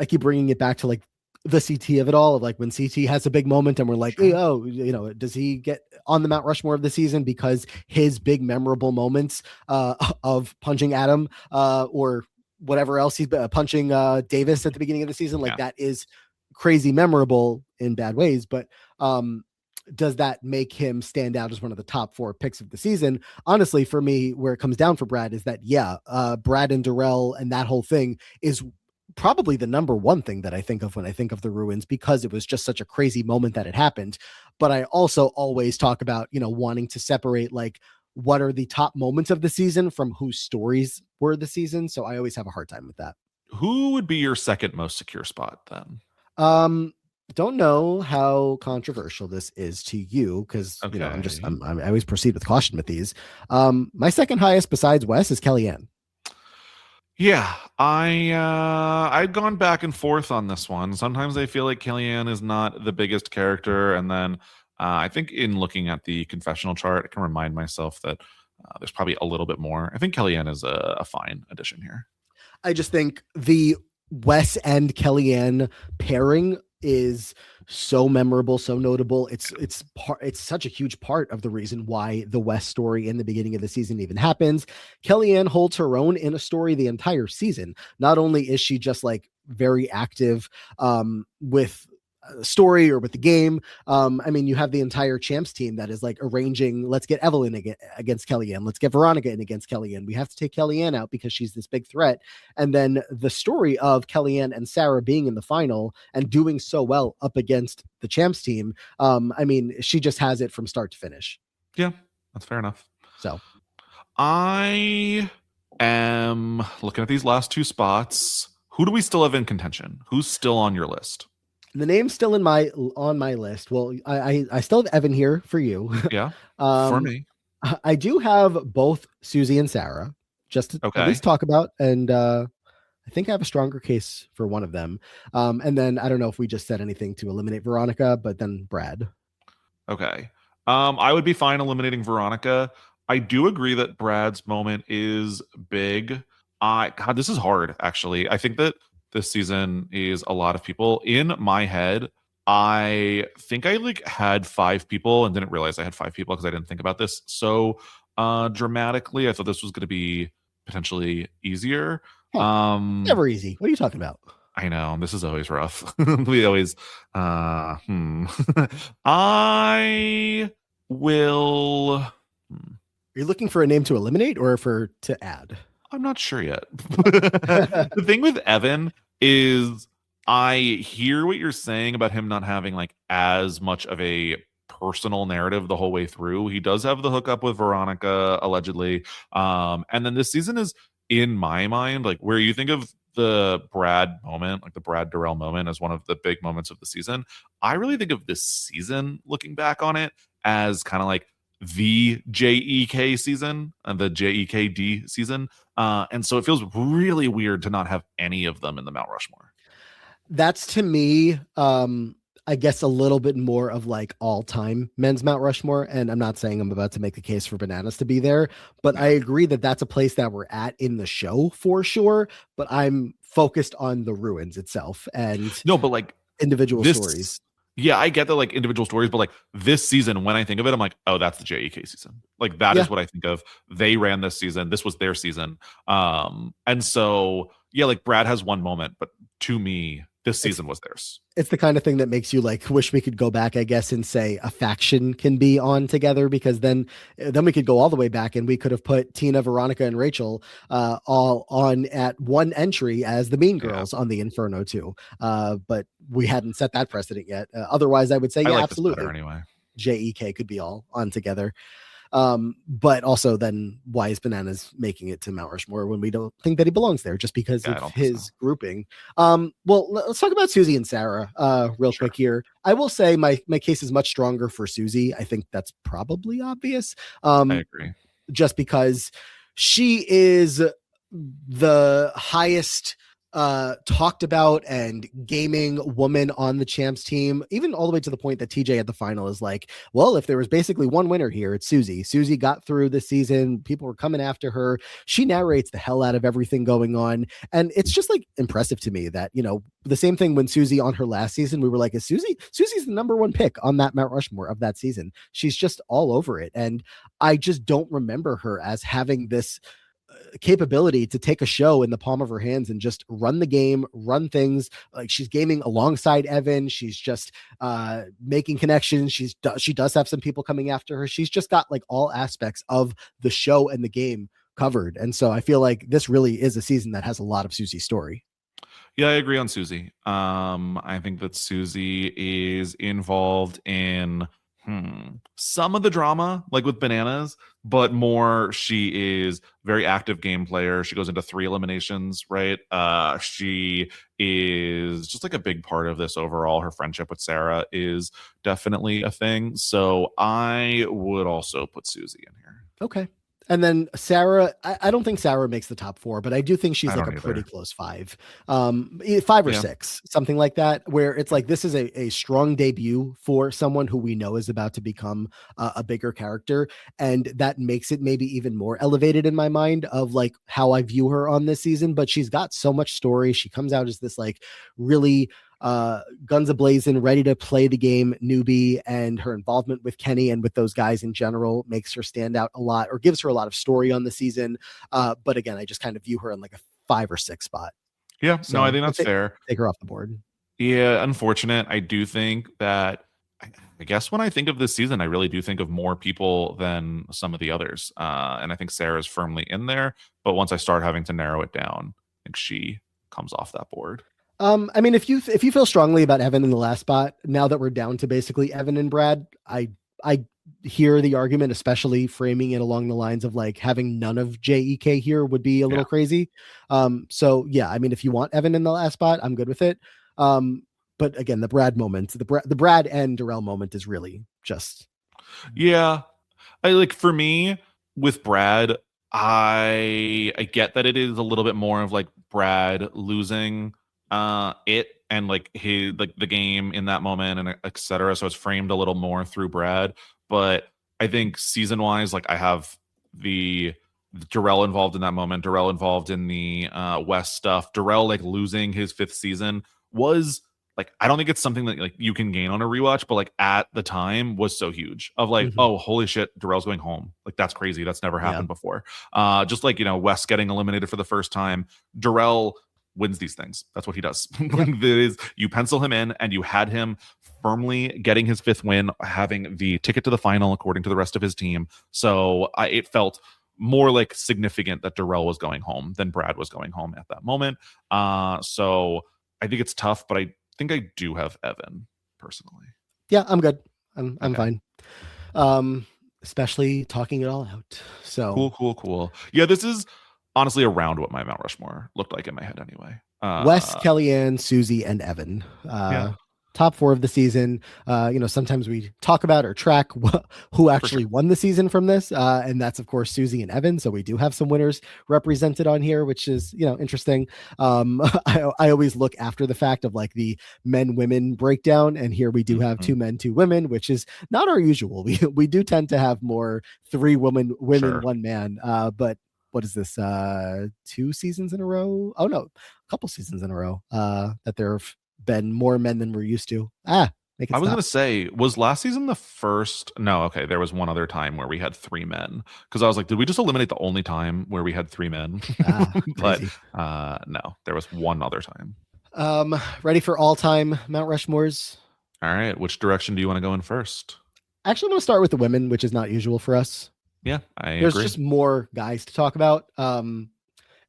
keep bringing it back to like the CT of it all, of like when CT has a big moment and we're like, Sure. hey, oh, does he get on the Mount Rushmore of the season because his big memorable moments of punching Adam or whatever else he's punching Davis at the beginning of the season, like that is crazy memorable in bad ways, but does that make him stand out as one of the top four picks of the season? Honestly, for me, where it comes down for Brad is that, Brad and Darrell and that whole thing is probably the number one thing that I think of when I think of the ruins, because it was just such a crazy moment that it happened. But I also always talk about, wanting to separate like what are the top moments of the season from whose stories were the season. So I always have a hard time with that. Who would be your second most secure spot then? Don't know how controversial this is to you because Okay. I always proceed with caution with these. My second highest besides Wes is KellyAnne. Yeah, I've gone back and forth on this one. Sometimes I feel like KellyAnne is not the biggest character, and then I think in looking at the confessional chart, I can remind myself that there's probably a little bit more. I think KellyAnne is a fine addition here. I just think the Wes and KellyAnne pairing is so memorable, so notable. It's such a huge part of the reason why the Wes story in the beginning of the season even happens. KellyAnne holds her own in a story the entire season. Not only is she just like very active with story or with the game. I mean, you have the entire champs team that is like arranging, let's get Evelyn against KellyAnne. Let's get Veronica in against KellyAnne. We have to take KellyAnne out because she's this big threat. And then the story of KellyAnne and Sarah being in the final and doing so well up against the champs team. I mean, she just has it from start to finish. Yeah, that's fair enough. So I am looking at these last two spots. Who do we still have in contention? Who's still on your list? the name's still on my list. Well, I still have Evan here for you. Yeah, for me. I do have both Susie and Sarah, just to at least talk about, and I think I have a stronger case for one of them. And then I don't know if we just said anything to eliminate Veronica, but then Brad. Okay. I would be fine eliminating Veronica. I do agree that Brad's moment is big. God, this is hard, actually. I think that this season is a lot of people. In my head, I think I like had 5 people and didn't realize I had 5 people because I didn't think about this so dramatically. I thought this was going to be potentially easier. Never easy. What are you talking about? I know, this is always rough. We always I will Are you looking for a name to eliminate or for to add? I'm not sure yet. The thing with Evan is I hear what you're saying about him not having like as much of a personal narrative the whole way through. He does have the hookup with Veronica allegedly. And then this season is in my mind like where you think of the Brad moment, like the Brad Darrell moment as one of the big moments of the season. I really think of this season looking back on it as kind of like the JEK season and the JEKD season. And so it feels really weird to not have any of them in the Mount Rushmore. That's to me, I guess a little bit more of like all-time men's Mount Rushmore. And I'm not saying I'm about to make the case for Bananas to be there, but I Yeah. agree that that's a place that we're at in the show for sure. But I'm focused on the ruins itself and No, but like individual this, stories. yeah, I get the like individual stories, but like this season, when I think of it, I'm like, oh, that's the JEK season. Like that Yeah, is what I think of. They ran this season. This was their season. And so yeah, like Brad has one moment, but to me, this it's season was theirs. it's the kind of thing that makes you like wish we could go back, I guess, and say a faction can be on together because then we could go all the way back and we could have put Tina, Veronica, and Rachel all on at one entry as the Mean Yeah. Girls on the Inferno too. But we hadn't set that precedent yet. Otherwise, I would say I yeah, like this absolutely. better anyway. JEK could be all on together. But also then why is Bananas making it to Mount Rushmore when we don't think that he belongs there just because Yeah, I of don't think so. his grouping? Well, let's talk about Susie and Sarah real Sure. quick here. I will say my case is much stronger for Susie. I think that's probably obvious. I agree. Just because she is the highest talked about and gaming woman on the champs team, even all the way to the point that TJ at the final is like, well, if there was basically one winner here, it's Susie. Susie got through the season. People were coming after her. She narrates the hell out of everything going on. And it's just like impressive to me that, you know, the same thing when Susie on her last season, we were like, is Susie's the number one pick on that Mount Rushmore of that season. She's just all over it. And I just don't remember her as having this capability to take a show in the palm of her hands and just run the game, run things. Like she's gaming alongside Evan. She's just making connections. She does have some people coming after her. She's just got like all aspects of the show and the game covered. And so I feel like this really is a season that has a lot of Susie's story. Yeah, I agree on Susie. I think that Susie is involved in some of the drama, like with Bananas, but more she is very active game player. She goes into 3 eliminations, right? She is just like a big part of this overall. Her friendship with Sarah is definitely a thing. So I would also put Susie in here. Okay. And then Sarah, I don't think Sarah makes the top 4, but I do think she's I like a don't pretty either. close 5, 5 or Yeah. 6, something like that, where it's like, this is a strong debut for someone who we know is about to become a bigger character. And that makes it maybe even more elevated in my mind of like how I view her on this season, but she's got so much story. She comes out as this like really guns ablazing, ready to play the game newbie, and her involvement with Kenny and with those guys in general makes her stand out a lot or gives her a lot of story on the season. But again, I just kind of view her in like a 5 or 6 spot. Yeah, no, I So think that's fair. take her off the board. Yeah, unfortunate. I do think that I guess when I think of this season, I really do think of more people than some of the others. And I think Sarah's firmly in there. But once I start having to narrow it down, I think she comes off that board. I mean, if you feel strongly about Evan in the last spot, now that we're down to basically Evan and Brad, I hear the argument, especially framing it along the lines of like having none of JEK here would be a little Yeah. crazy. So yeah, I mean, if you want Evan in the last spot, I'm good with it. But again, the Brad moment, the Brad and Darrell moment is really just Yeah. I like for me with Brad, I get that it is a little bit more of like Brad losing it and like his like the game in that moment and etc. So it's framed a little more through Brad. But I think season wise, like I have the Darrell involved in that moment, Darrell involved in the West stuff. Darrell like losing his 5th season was like I don't think it's something that like you can gain on a rewatch, but like at the time was so huge of like, Mhm. oh holy shit, Darrell's going home. Like that's crazy. That's never Yeah. happened before. Just like, you know, Wes getting eliminated for the first time. Darrell wins these things. That's what he does. Yep. You pencil him in, and you had him firmly getting his 5th win, having the ticket to the final according to the rest of his team. So it felt more like significant that Darrell was going home than Brad was going home at that moment. So I think it's tough, but I think I do have Evan personally. Yeah, I'm good. I'm Okay. fine. Especially talking it all out. So Cool. Yeah, this is honestly around what my Mount Rushmore looked like in my head anyway. Wes, KellyAnne, Susie, and Evan. Yeah, Top 4 of the season. Sometimes we talk about or track who for sure. actually won the season from this. And that's, of course, Susie and Evan. So we do have some winners represented on here, which is, interesting. I always look after the fact of like the men-women breakdown. And here we do have 2 men, 2 women, which is not our usual. We do tend to have more 3 women, Sure. 1 man. But what is this? 2 seasons in a row? Oh, no, a couple seasons in a row that there have been more men than we're used to. Make it I was stop. gonna say, was last season the first? No, okay. There was one other time where we had 3 men, because I was like, did we just eliminate the only time where we had 3 men? But Crazy. no, there was one other time. Ready for all-time Mount Rushmores? All right, which direction do you want to go in first? Actually, I'm going to start with the women, which is not usual for us. Yeah, I There's agree. just more guys to talk about.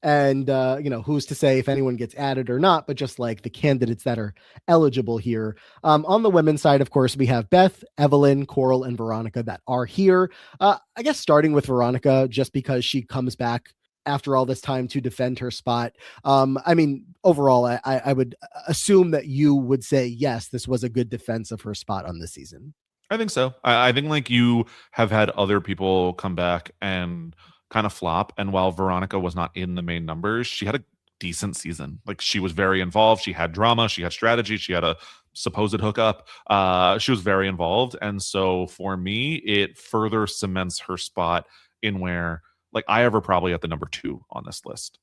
And who's to say if anyone gets added or not, but just like the candidates that are eligible here. On the women's side, of course, we have Beth, Evelyn, Coral, and Veronica that are here. I guess starting with Veronica, just because she comes back after all this time to defend her spot. Overall, I would assume that you would say, yes, this was a good defense of her spot on this season. I think so. I think like you have had other people come back and kind of flop. And while Veronica was not in the main numbers, she had a decent season. Like she was very involved. She had drama. She had strategy. She had a supposed hookup. She was very involved. And so for me, it further cements her spot in where like I have her probably at the number 2 on this list.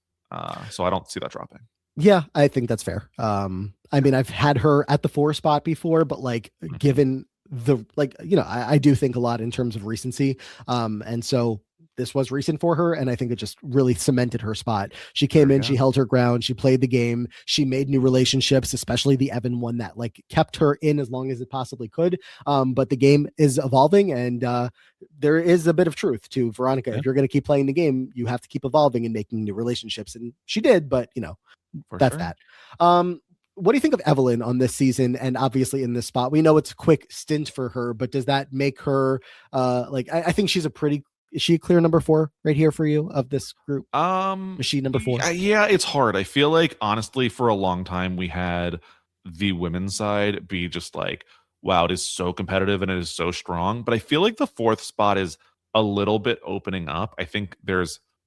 So I don't see that dropping. Yeah, I think that's fair. I've had her at the 4 spot before, but like given the I do think a lot in terms of recency. And so this was recent for her, and I think it just really cemented her spot. She came in, she held her ground, she played the game, she made new relationships, especially the Evan one that like kept her in as long as it possibly could. But the game is evolving, and there is a bit of truth to Veronica. Yeah. If you're going to keep playing the game, you have to keep evolving and making new relationships, and she did. But For that's sure. that. What do you think of Evelyn on this season? And obviously in this spot, we know it's a quick stint for her, but does that make her I think she's is she a clear number 4 right here for you of this group? Is she number 4? Yeah, it's hard. I feel like honestly, for a long time, we had the women's side be just like, wow, it is so competitive and it is so strong. But I feel like the 4th spot is a little bit opening up. I think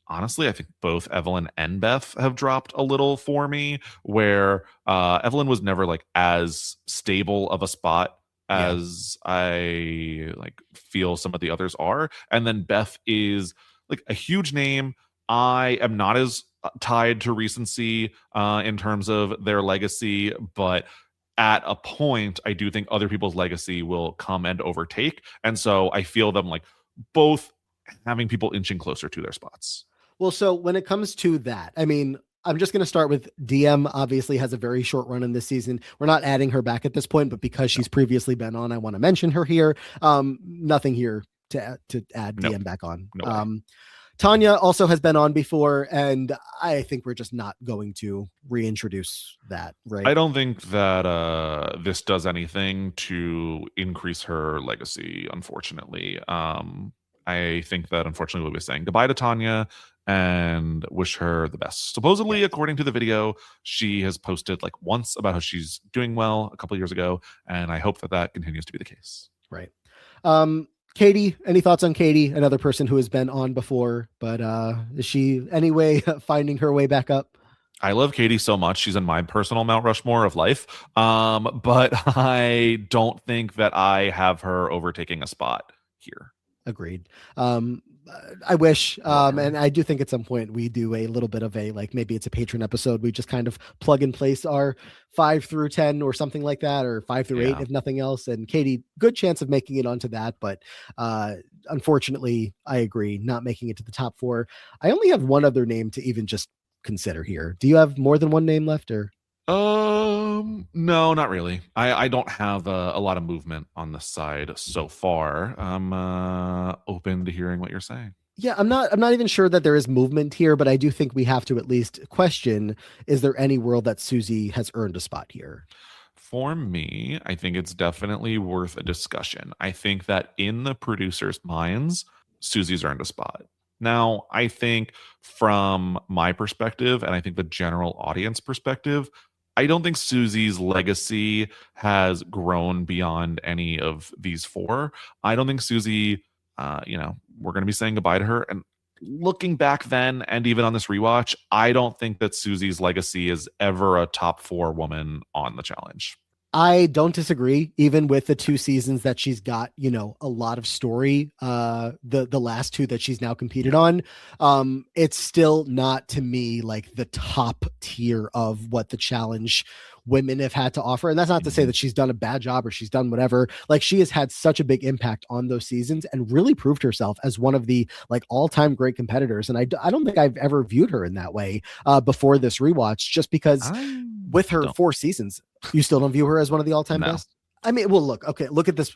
honestly, I think both Evelyn and Beth have dropped a little for me, where Evelyn was never like as stable of a spot as I like feel some of the others are. And then Beth is like a huge name. I am not as tied to recency in terms of their legacy, but at a point, I do think other people's legacy will come and overtake. And so I feel them like both having people inching closer to their spots. Well, so when it comes to that, I'm just going to start with DM. Obviously has a very short run in this season. We're not adding her back at this point, but because she's previously been on, I want to mention her here. Nothing here to add DM back on. No Tanya also has been on before, and I think we're just not going to reintroduce that, right? I don't think that this does anything to increase her legacy, unfortunately. I think that unfortunately we'll be saying goodbye to Tanya and wish her the best. Supposedly, according to the video, she has posted like once about how she's doing well a couple of years ago, and I hope that that continues to be the case. Right. Katie, any thoughts on Katie? Another person who has been on before, but is she anyway finding her way back up? I love Katie so much. She's in my personal Mount Rushmore of life. But I don't think that I have her overtaking a spot here. Agreed. I wish, and I do think at some point we do a little bit of a, like, maybe it's a patron episode. We just kind of plug and place our 5 through 10 or something like that, or 5 through 8, if nothing else. And Katie, good chance of making it onto that. But unfortunately, I agree, not making it to the top 4. I only have one other name to even just consider here? Do you have more than one name left, or? No, not really. I don't have a lot of movement on the side so far. I'm open to hearing what you're saying. Yeah, I'm not even sure that there is movement here, but I do think we have to at least question, is there any world that Susie has earned a spot here? For me, I think it's definitely worth a discussion. I think that in the producers' minds, Susie's earned a spot. Now, I think from my perspective, and I think the general audience perspective, I don't think Susie's legacy has grown beyond any of these four. I don't think Susie, we're going to be saying goodbye to her. And looking back then, and even on this rewatch, I don't think that Susie's legacy is ever a top four woman on the challenge. I don't disagree, even with the 2 seasons that she's got, a lot of story. The last two that she's now competed on, it's still not to me like the top tier of what the challenge women have had to offer. And that's not to say that she's done a bad job or she's done whatever. Like, she has had such a big impact on those seasons and really proved herself as one of the like all-time great competitors. And I don't think I've ever viewed her in that way before this rewatch, just because with her 4 seasons, you still don't view her as one of the all-time best? I mean, well, look at this.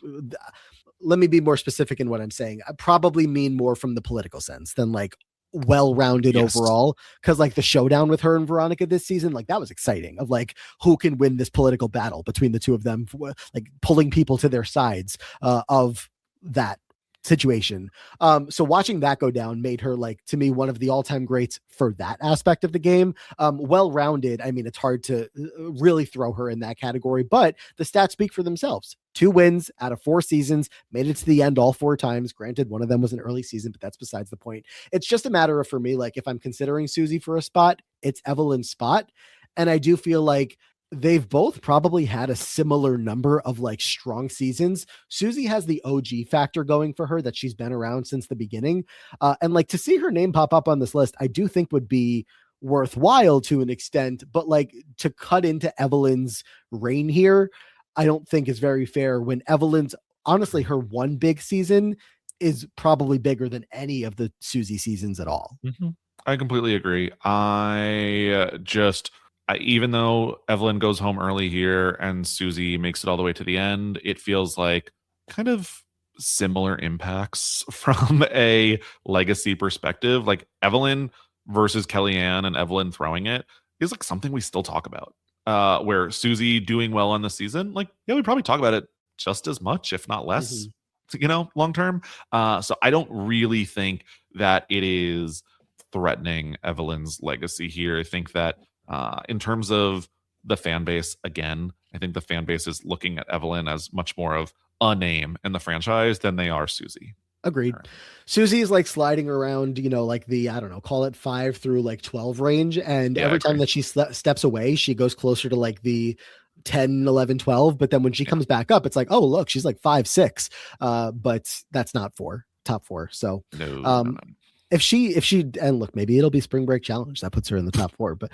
Let me be more specific in what I'm saying. I probably mean more from the political sense than like well-rounded overall, because like the showdown with her and Veronica this season, like that was exciting, of like who can win this political battle between the two of them, like pulling people to their sides of that situation. So watching that go down made her, like, to me, one of the all-time greats for that aspect of the game. Well-rounded. I mean, it's hard to really throw her in that category, but the stats speak for themselves. 2 wins out of 4 seasons, made it to the end all 4 times. Granted, one of them was an early season, but that's besides the point. It's just a matter of, for me, like, if I'm considering Susie for a spot, it's Evelyn's spot. And I do feel like they've both probably had a similar number of like strong seasons. Susie has the OG factor going for her, that she's been around since the beginning. And like, to see her name pop up on this list, I do think would be worthwhile to an extent, but like to cut into Evelyn's reign here, I don't think is very fair, when Evelyn's, honestly, her one big season is probably bigger than any of the Susie seasons at all. I completely agree. Even though Evelyn goes home early here and Susie makes it all the way to the end, it feels like kind of similar impacts from a legacy perspective. Like Evelyn versus KellyAnne and Evelyn throwing it is like something we still talk about. Where Susie doing well on the season, like, yeah, we probably talk about it just as much, if not less, long term. So I don't really think that it is threatening Evelyn's legacy here. I think that in terms of the fan base, again, I think the fan base is looking at Evelyn as much more of a name in the franchise than they are Susie. Agreed. Right. Susie is like sliding around, like the, I don't know, call it 5 through like 12 range. And every time that she steps away, she goes closer to like the 10, 11, 12. But then when she comes back up, it's like, oh, look, she's like 5, 6. But that's not top 4. So no. If she, and look, maybe it'll be Spring Break Challenge that puts her in the top 4. But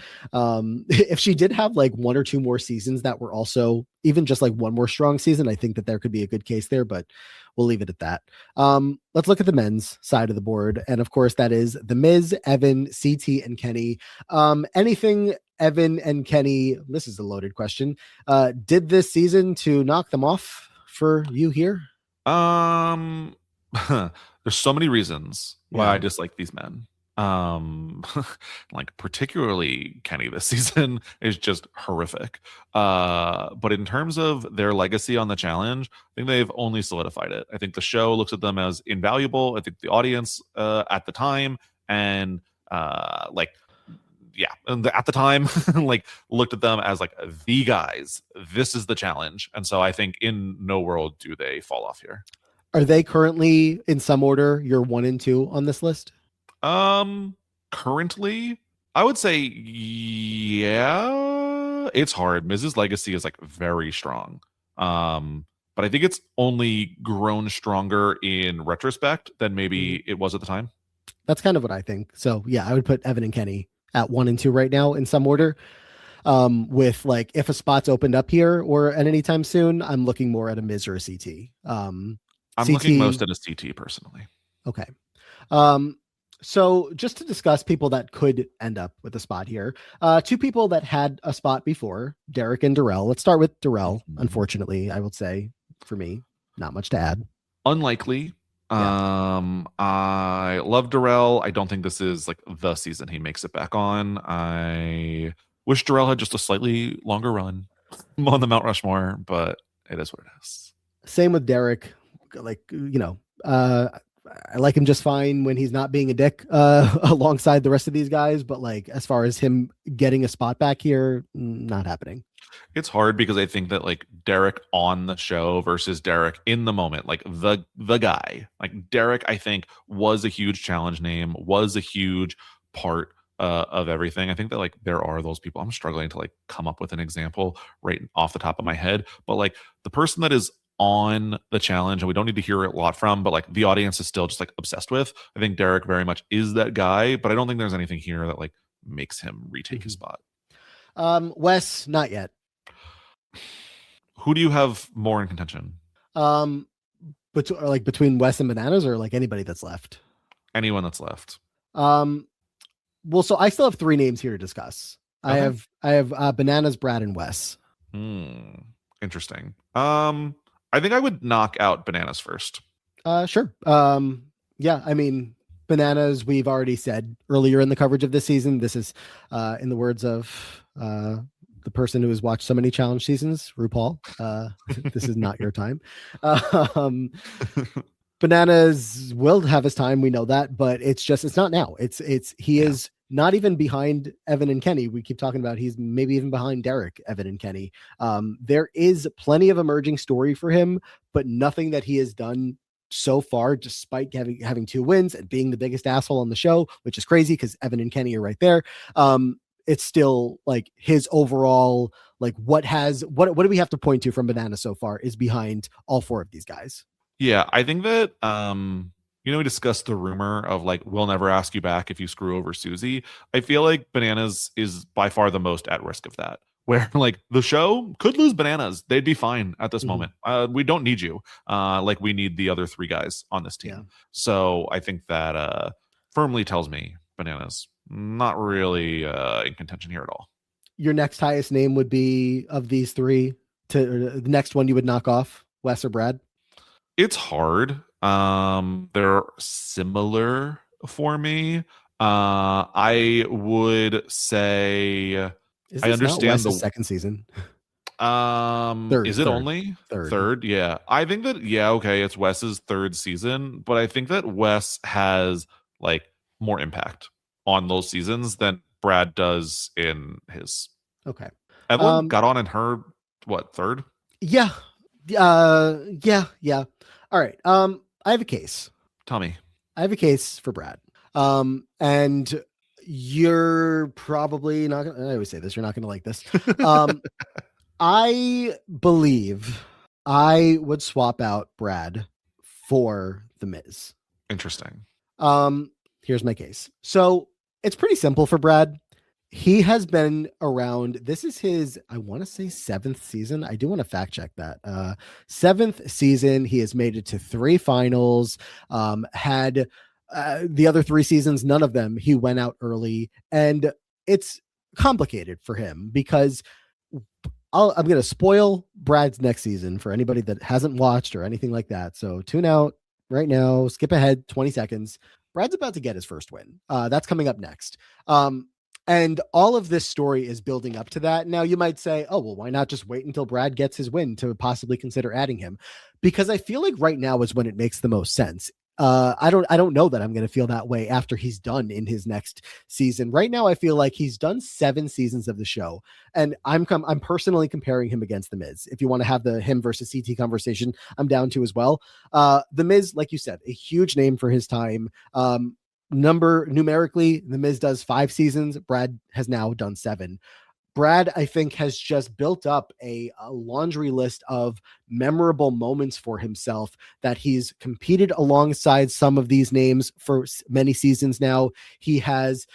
if she did have like 1 or 2 more seasons that were also even just like one more strong season, I think that there could be a good case there, but we'll leave it at that. Let's look at the men's side of the board. And of course, that is The Miz, Evan, CT, and Kenny. Anything Evan and Kenny, this is a loaded question, did this season to knock them off for you here? There's so many reasons why I dislike these men. Like particularly Kenny this season is just horrific. But in terms of their legacy on the challenge, I think they've only solidified it. I think the show looks at them as invaluable. I think the audience at the time and at the time like looked at them as like the guys. This is the challenge. And so I think in no world do they fall off here. Are they currently in some order your 1 and 2 on this list? Currently, I would say, yeah, it's hard. Mrs. Legacy is like very strong. But I think it's only grown stronger in retrospect than maybe it was at the time. That's kind of what I think. So yeah, I would put Evan and Kenny at 1 and 2 right now in some order. With like, if a spot's opened up here or at any time soon, I'm looking more at a Miz or a CT. I'm looking most at a CT personally. Okay. So just to discuss people that could end up with a spot here, two people that had a spot before, Derek and Darrell. Let's start with Darrell. Unfortunately, I would say for me, not much to add. Unlikely. Yeah. I love Darrell. I don't think this is like the season he makes it back on. I wish Darrell had just a slightly longer run on the Mount Rushmore, but it is what it is. Same with Derek. Like, I like him just fine when he's not being a dick alongside the rest of these guys. But like, as far as him getting a spot back here, not happening. It's hard because I think that like Derek on the show versus Derek in the moment, like the guy, like Derek, I think was a huge challenge name, was a huge part of everything. I think that like there are those people. I'm struggling to like come up with an example right off the top of my head, but like the person that is on the challenge and we don't need to hear a lot from, but like the audience is still just like obsessed with. I think Derek very much is that guy, but I don't think there's anything here that like makes him retake his spot. Wes, not yet. Who do you have more in contention? Between Wes and Bananas, or like anybody that's left? Anyone that's left. Well, so I still have three names here to discuss. Okay. I have Bananas, Brad, and Wes. Interesting. I think I would knock out Bananas first. Sure. Yeah, I mean, Bananas, we've already said earlier in the coverage of this season. This is, in the words of the person who has watched so many challenge seasons, RuPaul. This is not your time. Bananas will have his time. We know that, but it's not now. He is not even behind Evan and Kenny. We keep talking about he's maybe even behind Derek, Evan and Kenny. There is plenty of emerging story for him, but nothing that he has done so far, despite having 2 wins and being the biggest asshole on the show, which is crazy because Evan and Kenny are right there. It's still like his overall, like what do we have to point to from Banana so far is behind all 4 of these guys. Yeah, I think that we discussed the rumor of like we'll never ask you back if you screw over Susie. I feel like Bananas is by far the most at risk of that. Where like the show could lose Bananas, they'd be fine at this moment. We don't need you. Like we need the other 3 guys on this team. Yeah. So I think that firmly tells me Bananas not really in contention here at all. Your next highest name would be of these 3. The next one you would knock off, Wes or Brad? It's hard. They're similar for me. I would say I understand the second season. Third, is it only third? Yeah. I think that okay, it's Wes's 3rd season, but I think that Wes has like more impact on those seasons than Brad does in his. Okay. Evelyn got on in her 3rd? Yeah. Yeah. All right. I have a case. Tell me. I have a case for Brad. And you're probably not gonna, I always say this, you're not gonna like this. I believe I would swap out Brad for The Miz. Interesting. Here's my case. So it's pretty simple for Brad. He has been around. This is his, I want to say 7th season. I do want to fact check that. 7th season. He has made it to 3 finals. Had the other 3 seasons, none of them, he went out early. And it's complicated for him because I'm going to spoil Brad's next season for anybody that hasn't watched or anything like that. So tune out right now, skip ahead 20 seconds. Brad's about to get his first win. That's coming up next. And all of this story is building up to that. Now you might say, oh, well, why not just wait until Brad gets his win to possibly consider adding him? Because I feel like right now is when it makes the most sense. I don't know that I'm going to feel that way after he's done in his next season. Right now, I feel like he's done 7 seasons of the show, and I'm personally comparing him against The Miz. If you want to have the him versus CT conversation, I'm down to as well. The Miz, like you said, a huge name for his time. Numerically, The Miz does 5 seasons. Brad has now done 7. Brad, I think, has just built up a laundry list of memorable moments for himself that he's competed alongside some of these names for many seasons now. He has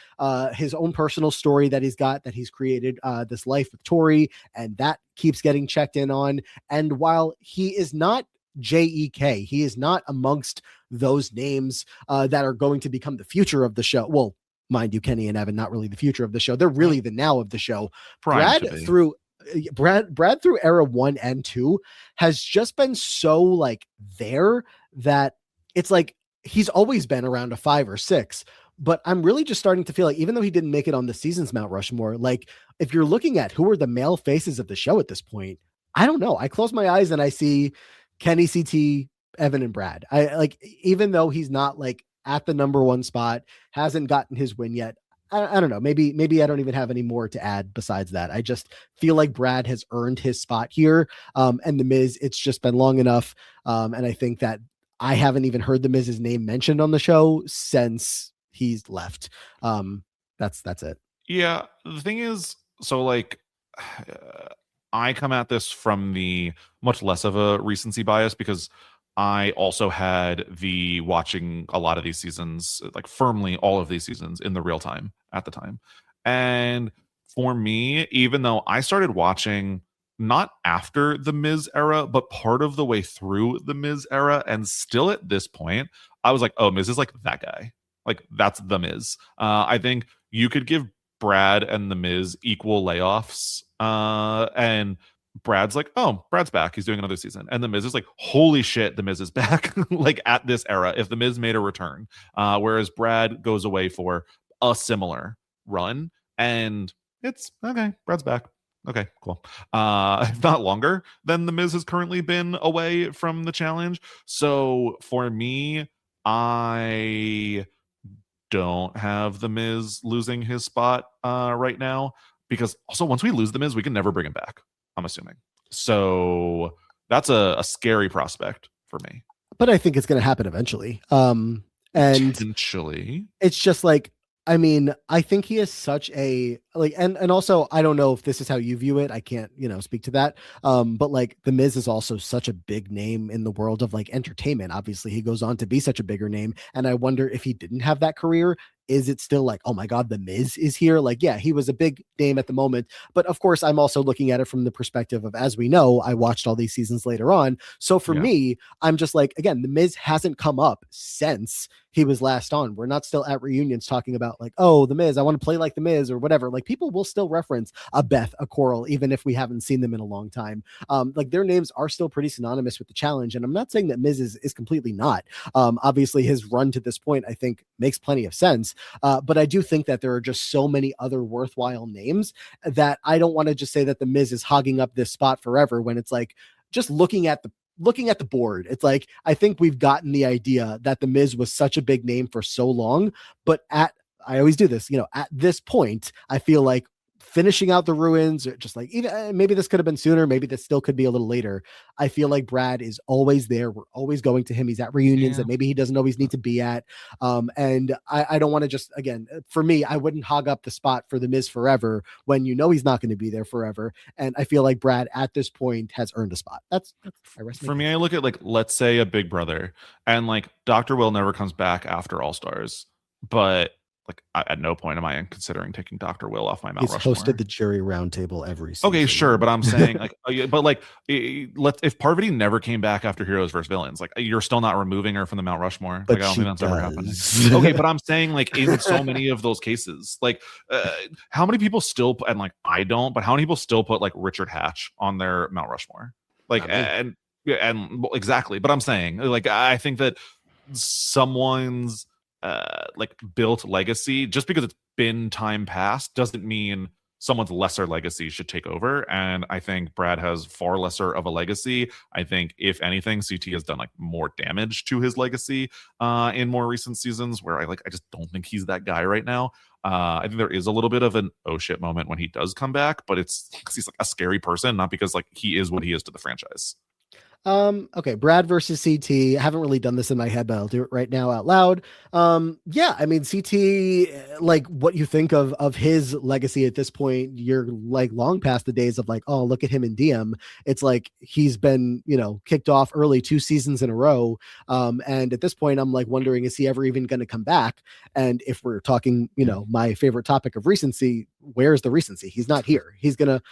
his own personal story that he's created, this life with Tori, and that keeps getting checked in on. And while he is not JEK. He is not amongst those names that are going to become the future of the show. Well, mind you, Kenny and Evan, not really the future of the show. They're really the now of the show. Prime to be. Brad through era 1 and 2 has just been so like there that it's like he's always been around a 5 or 6. But I'm really just starting to feel like, even though he didn't make it on the season's Mount Rushmore, like if you're looking at who are the male faces of the show at this point, I don't know. I close my eyes and I see Kenny, CT, Evan, and Brad. I like, even though he's not like at the number 1 spot, hasn't gotten his win yet. I don't know. Maybe I don't even have any more to add besides that. I just feel like Brad has earned his spot here. And the Miz, it's just been long enough. And I think that I haven't even heard the Miz's name mentioned on the show since he's left. That's it. Yeah. The thing is, so like, I come at this from the much less of a recency bias because I also had the watching a lot of these seasons, like firmly all of these seasons in the real time at the time. And for me, even though I started watching not after the Miz era, but part of the way through the Miz era, and still at this point, I was like, oh, Miz is like that guy. Like that's the Miz. I think you could give Brad and the Miz equal layoffs. And Brad's like, oh, Brad's back. He's doing another season. And the Miz is like, holy shit, the Miz is back. Like at this era, if the Miz made a return. Whereas Brad goes away for a similar run. And it's okay, Brad's back. Okay, cool. If not longer than the Miz has currently been away from the challenge. So for me, I don't have the Miz losing his spot right now. Because also once we lose the Miz, we can never bring him back, I'm assuming. So that's a scary prospect for me. But I think it's going to happen eventually. And Potentially. It's just like, I mean, I think he is such a like, and also I don't know if this is how you view it. I can't, speak to that. But like the Miz is also such a big name in the world of like entertainment. Obviously, he goes on to be such a bigger name. And I wonder if he didn't have that career, is it still like, oh my God, the Miz is here? Like, yeah, he was a big name at the moment. But of course, I'm also looking at it from the perspective of, as we know, I watched all these seasons later on. So for me, I'm just like, again, the Miz hasn't come up since he was last on. We're not still at reunions talking about like, oh, the Miz, I want to play like the Miz or whatever. Like people will still reference a Beth, a Coral, even if we haven't seen them in a long time. Like their names are still pretty synonymous with the challenge. And I'm not saying that Miz is completely not. Obviously his run to this point, I think makes plenty of sense. But I do think that there are just so many other worthwhile names that I don't want to just say that the Miz is hogging up this spot forever when it's like just looking at the board. It's like, I think we've gotten the idea that the Miz was such a big name for so long, but I always do this, at this point, I feel like finishing out the ruins, or just like even maybe this could have been sooner, maybe this still could be a little later. I feel like Brad is always there. We're always going to him. He's at reunions that maybe he doesn't always need to be at. And I don't want to just, again, for me, I wouldn't hog up the spot for the Miz forever when he's not going to be there forever. And I feel like Brad at this point has earned a spot. That's for me. I look at like, let's say a Big Brother, and like Dr. Will never comes back after All Stars, but like at no point am I considering taking Dr. Will off my Mount Rushmore. He's hosted the jury roundtable every season. Okay, sure, but I'm saying like, but like, if Parvati never came back after Heroes vs Villains, like you're still not removing her from the Mount Rushmore. But like I don't think that's ever happening. Okay, but I'm saying like in so many of those cases, like how many people still and like I don't, but how many people still put like Richard Hatch on their Mount Rushmore? Like and exactly. But I'm saying like I think that someone's like built legacy, just because it's been time past doesn't mean someone's lesser legacy should take over. And I think Brad has far lesser of a legacy. I think if anything, CT has done like more damage to his legacy in more recent seasons, where I just don't think he's that guy right now. I think there is a little bit of an oh shit moment when he does come back, but it's because he's like a scary person, not because like he is what he is to the franchise. Okay, Brad versus CT. I haven't really done this in my head, but I'll do it right now out loud. Yeah, I mean, CT, like what you think of his legacy at this point, you're like long past the days of like, oh, look at him in DM. It's like he's been, kicked off early 2 seasons in a row. And at this point, I'm like wondering, is he ever even going to come back? And if we're talking, my favorite topic of recency, where's the recency? He's not here. He's gonna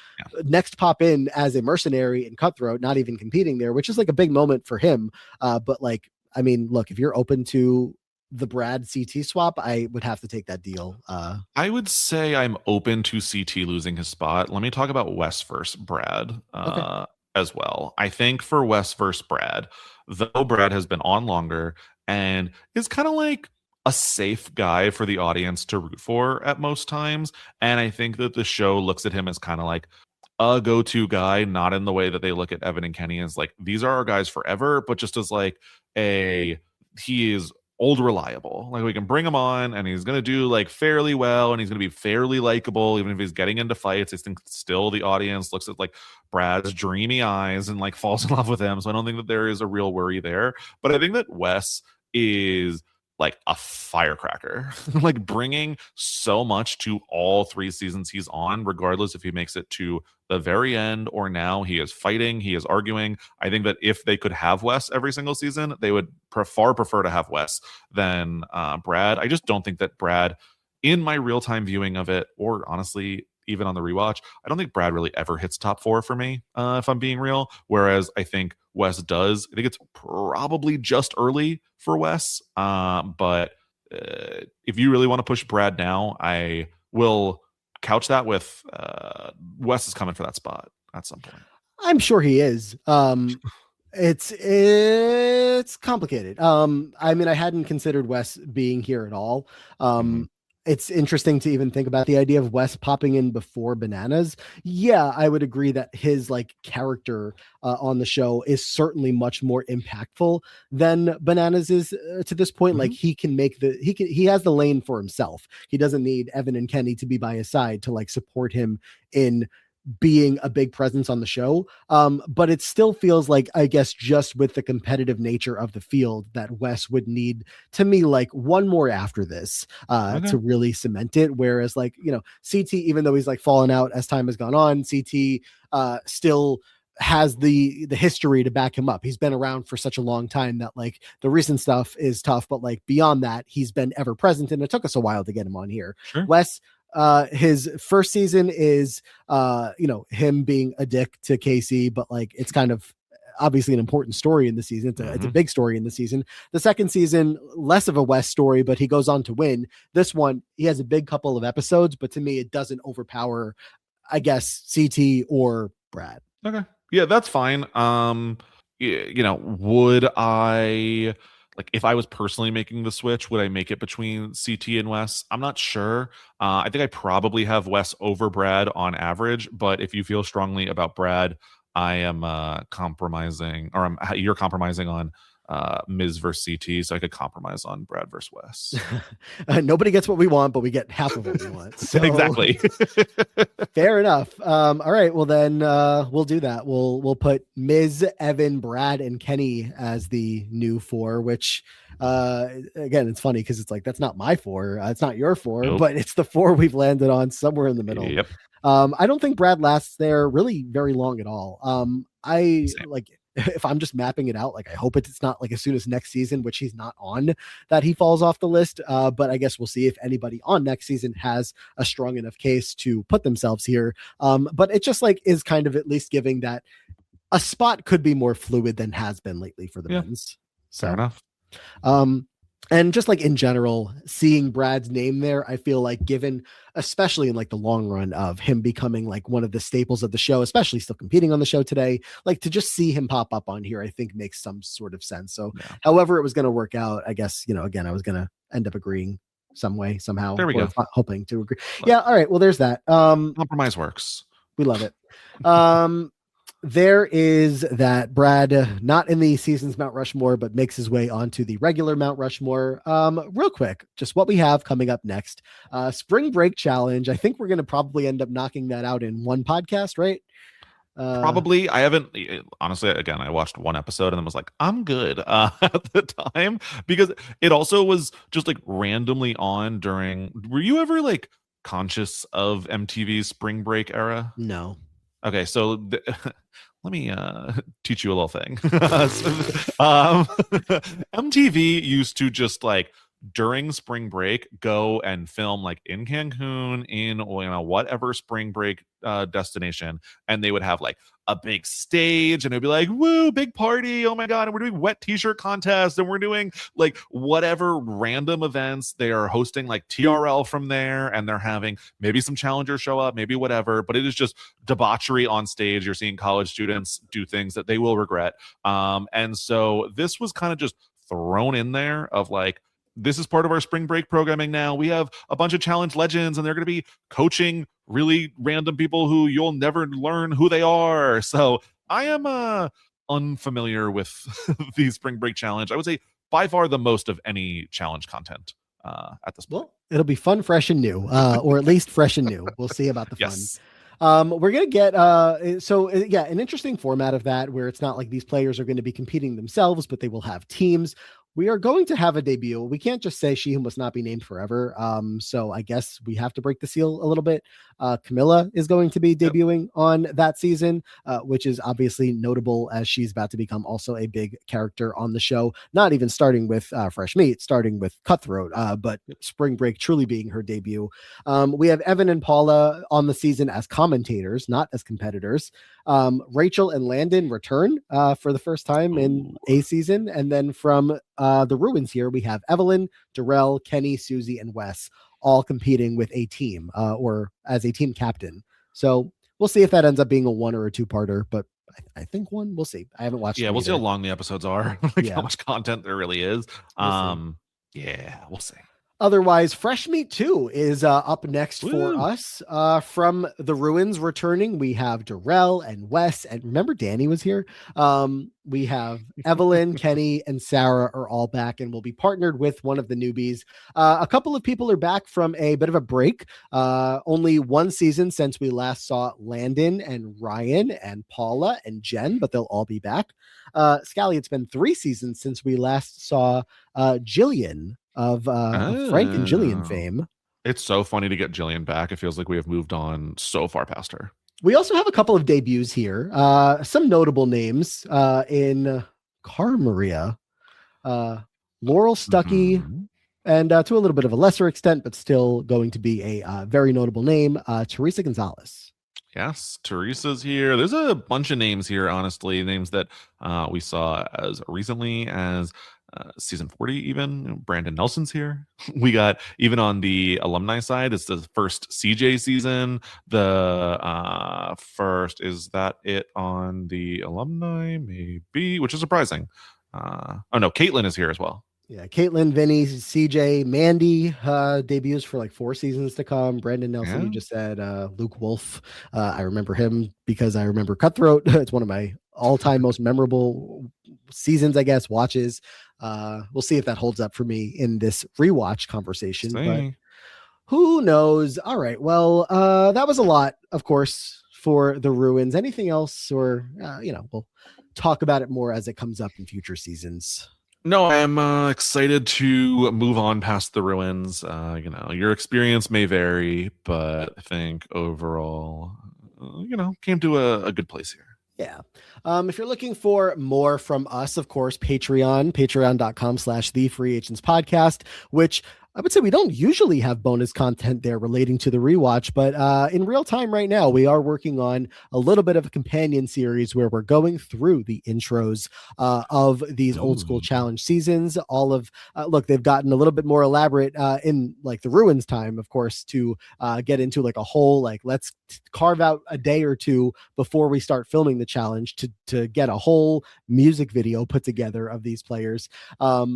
next pop in as a mercenary in Cutthroat, not even competing there, which is like a big moment for him. But like, I mean, look, if you're open to the Brad CT swap, I would have to take that deal. I would say I'm open to CT losing his spot. Let me talk about Wes versus Brad as well. I think for Wes versus Brad, though Brad has been on longer and is kind of like a safe guy for the audience to root for at most times, and I think that the show looks at him as kind of like a go-to guy, not in the way that they look at Evan and Kenny as like these are our guys forever, but just as like he is old reliable. Like we can bring him on and he's going to do like fairly well and he's going to be fairly likable even if he's getting into fights. I think still the audience looks at like Brad's dreamy eyes and like falls in love with him. So I don't think that there is a real worry there. But I think that Wes is like a firecracker, like bringing so much to all 3 seasons he's on, regardless if he makes it to the very end or now. He is fighting, he is arguing. I think that if they could have Wes every single season, they would far prefer to have Wes than Brad. I just don't think that Brad, in my real-time viewing of it, or honestly, even on the rewatch, I don't think Brad really ever hits top 4 for me, if I'm being real. Whereas I think Wes does. I think it's probably just early for Wes. But if you really want to push Brad now, I will couch that with Wes is coming for that spot at some point. I'm sure he is. It's complicated. I mean, I hadn't considered Wes being here at all. It's interesting to even think about the idea of Wes popping in before Bananas. Yeah, I would agree that his like character on the show is certainly much more impactful than Bananas is to this point. Like he can make he has the lane for himself. He doesn't need Evan and Kenny to be by his side to like support him in being a big presence on the show. But it still feels like, I guess, just with the competitive nature of the field, that Wes would need, to me, like one more after this to really cement it. Whereas like, you know, CT, even though he's like fallen out as time has gone on, CT still has the history to back him up. He's been around for such a long time that like the recent stuff is tough, but like beyond that, he's been ever present, and it took us a while to get him on here. Wes, his first season is you know, him being a dick to Casey, but like it's kind of obviously an important story in the season. It's a big story in the season. The second season, less of a West story, but he goes on to win. This one, he has a big couple of episodes, but to me, it doesn't overpower, I guess, CT or Brad. Okay. Yeah, that's fine. You know, would I, like, if I was personally making the switch, would I make it between CT and Wes? I'm not sure. I think I probably have Wes over Brad on average, but if you feel strongly about Brad, I am compromising, or you're compromising on Ms. versus CT, so I could compromise on Brad versus Wes. Nobody gets what we want, but we get half of what we want. So, exactly. Fair enough. All right. Well, then we'll do that. We'll put Ms., Evan, Brad, and Kenny as the new 4, which again, it's funny because it's like, that's not my 4. It's not your 4, but it's the 4 we've landed on somewhere in the middle. Yep. I don't think Brad lasts there really very long at all. I like, if I'm just mapping it out, like I hope it's not like as soon as next season, which he's not on, that he falls off the list. But I guess we'll see if anybody on next season has a strong enough case to put themselves here. But it just like is kind of at least giving that a spot could be more fluid than has been lately for the men's. So, fair enough. And just like in general, seeing Brad's name there, I feel like given, especially in like the long run of him becoming like one of the staples of the show, especially still competing on the show today, like to just see him pop up on here, I think makes some sort of sense. So however it was going to work out, I guess, you know, again, I was going to end up agreeing some way, somehow. There we go. Hoping to agree. Yeah. All right. Well, there's that. Compromise works. We love it. There is that Brad, not in the season's Mount Rushmore, but makes his way onto the regular Mount Rushmore. Real quick, just what we have coming up next. Spring Break Challenge. I think we're going to probably end up knocking that out in one podcast, right? Probably. I haven't, honestly, again, I watched one episode and then was like, I'm good at the time, because it also was just like randomly on during, were you ever like conscious of MTV's Spring Break era? No. Okay, so let me teach you a little thing. MTV used to just like during spring break go and film like in Cancun, in whatever spring break destination, and they would have like a big stage, and it'd be like, woo, big party, oh my god, and we're doing wet t-shirt contests, and we're doing like whatever random events. They are hosting like TRL from there, and they're having maybe some challengers show up, maybe whatever, but it is just debauchery on stage. You're seeing college students do things that they will regret. And so this was kind of just thrown in there of like, this is part of our spring break programming now. We have a bunch of challenge legends, and they're going to be coaching really random people who you'll never learn who they are. So I am unfamiliar with the spring break challenge. I would say by far the most of any challenge content at this point. Well, it'll be fun, fresh, and new, or at least fresh and new. We'll see about the fun. Yes. We're going to get, an interesting format of that where it's not like these players are going to be competing themselves, but they will have teams. We are going to have a debut. We can't just say she who must not be named forever. So I guess we have to break the seal a little bit. Camilla is going to be debuting on that season, which is obviously notable as she's about to become also a big character on the show, not even starting with Fresh Meat, starting with Cutthroat, but Spring Break truly being her debut. We have Evan and Paula on the season as commentators, not as competitors. Rachel and Landon return for the first time in a season. And then from the Ruins here, we have Evelyn, Darrell, Kenny, Susie, and Wes all competing with a team or as a team captain. So we'll see if that ends up being a 1 or a 2-parter, but I think 1. We'll see. I haven't watched. Yeah, we'll see how long the episodes are, how much content there really is. We'll see. Otherwise, Fresh Meat 2 is up next for us. From the Ruins returning, we have Darrell and Wes, and remember Danny was here. We have Evelyn, Kenny, and Sarah are all back, and will be partnered with one of the newbies. A couple of people are back from a bit of a break. Only one season since we last saw Landon and Ryan and Paula and Jen, but they'll all be back. Scally, it's been 3 seasons since we last saw Jillian of Frank and Jillian fame. It's so funny to get Jillian back. It feels like we have moved on so far past her. We also have a couple of debuts here. Some notable names in Cara Maria, Laurel Stuckey, and to a little bit of a lesser extent, but still going to be a very notable name, Teresa Gonzalez. Yes, Teresa's here. There's a bunch of names here, honestly, names that we saw as recently as season 40 even. Brandon Nelson's here. We got, even on the alumni side, it's the first CJ season. The first, is that it on the alumni? Maybe, which is surprising. Caitlin is here as well. Yeah, Caitlin, Vinny, CJ, Mandy debuts for like 4 seasons to come. Brandon Nelson, you just said. Luke Wolf, I remember him because I remember Cutthroat. It's one of my all-time most memorable seasons, I guess, watches. We'll see if that holds up for me in this rewatch conversation. But who knows? All right, well, that was a lot, of course, for the Ruins. Anything else, or we'll talk about it more as it comes up in future seasons. No, I'm excited to move on past the Ruins. Your experience may vary, but I think overall, came to a good place here. Yeah. If you're looking for more from us, of course, patreon.com/The Free Agents Podcast, which I would say we don't usually have bonus content there relating to the rewatch, but in real time right now, we are working on a little bit of a companion series where we're going through the intros of these old school challenge seasons. All of, they've gotten a little bit more elaborate in like the Ruins time, of course, to get into like a whole, like, let's carve out a day or two before we start filming the challenge to get a whole music video put together of these players.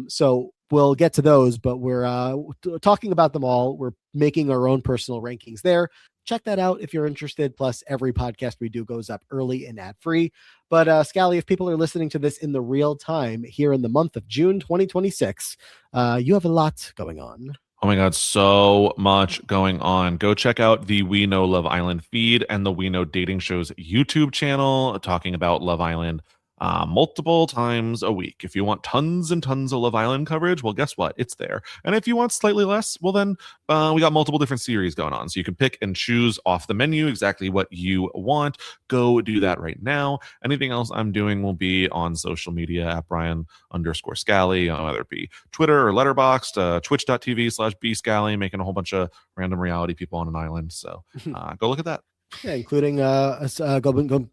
So we'll get to those, but we're talking about them all. We're making our own personal rankings there. Check that out if you're interested. Plus, every podcast we do goes up early and ad-free. But Scally, if people are listening to this in the real time here in the month of June 2026, you have a lot going on. Oh my God, so much going on. Go check out the We Know Love Island feed and the We Know Dating Show's YouTube channel talking about Love Island. multiple times a week. If you want tons and tons of Love Island coverage, well, guess what? It's there. And if you want slightly less, well, then we got multiple different series going on. So you can pick and choose off the menu exactly what you want. Go do that right now. Anything else I'm doing will be on social media at Brian_Scally, whether it be Twitter or Letterboxd, twitch.tv/bscally, making a whole bunch of random reality people on an island. So go look at that. Yeah, including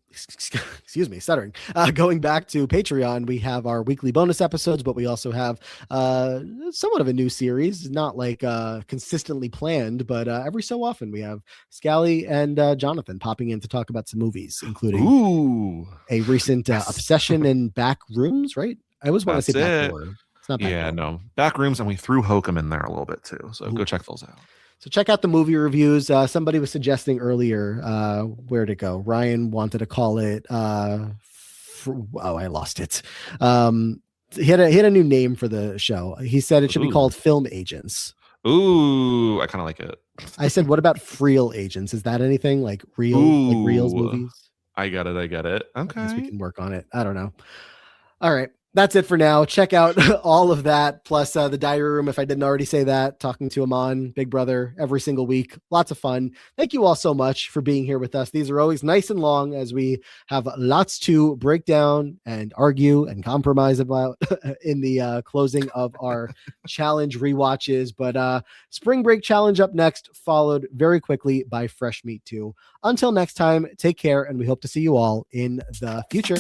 excuse me, stuttering. Going back to Patreon, we have our weekly bonus episodes, but we also have somewhat of a new series, not like consistently planned, but every so often we have Scally and Jonathan popping in to talk about some movies, including a recent Obsession in Back Rooms, right? I always want to say Back Door. It's not Back Door. No, Back Rooms, and we threw Hokum in there a little bit too. So go check those out. So check out the movie reviews. Somebody was suggesting earlier, where'd it go? Ryan wanted to call it, I lost it. He had a new name for the show. He said it should be called Film Agents. Ooh, I kind of like it. I said, what about Freel Agents? Is that anything like Reels movies? I get it. Okay. I guess we can work on it. I don't know. All right. That's it for now. Check out all of that, plus the diary room, if I didn't already say that, talking to Aman, Big Brother, every single week. Lots of fun. Thank you all so much for being here with us. These are always nice and long as we have lots to break down and argue and compromise about in the closing of our challenge rewatches. But Spring Break Challenge up next, followed very quickly by Fresh Meat 2. Until next time, take care, and we hope to see you all in the future.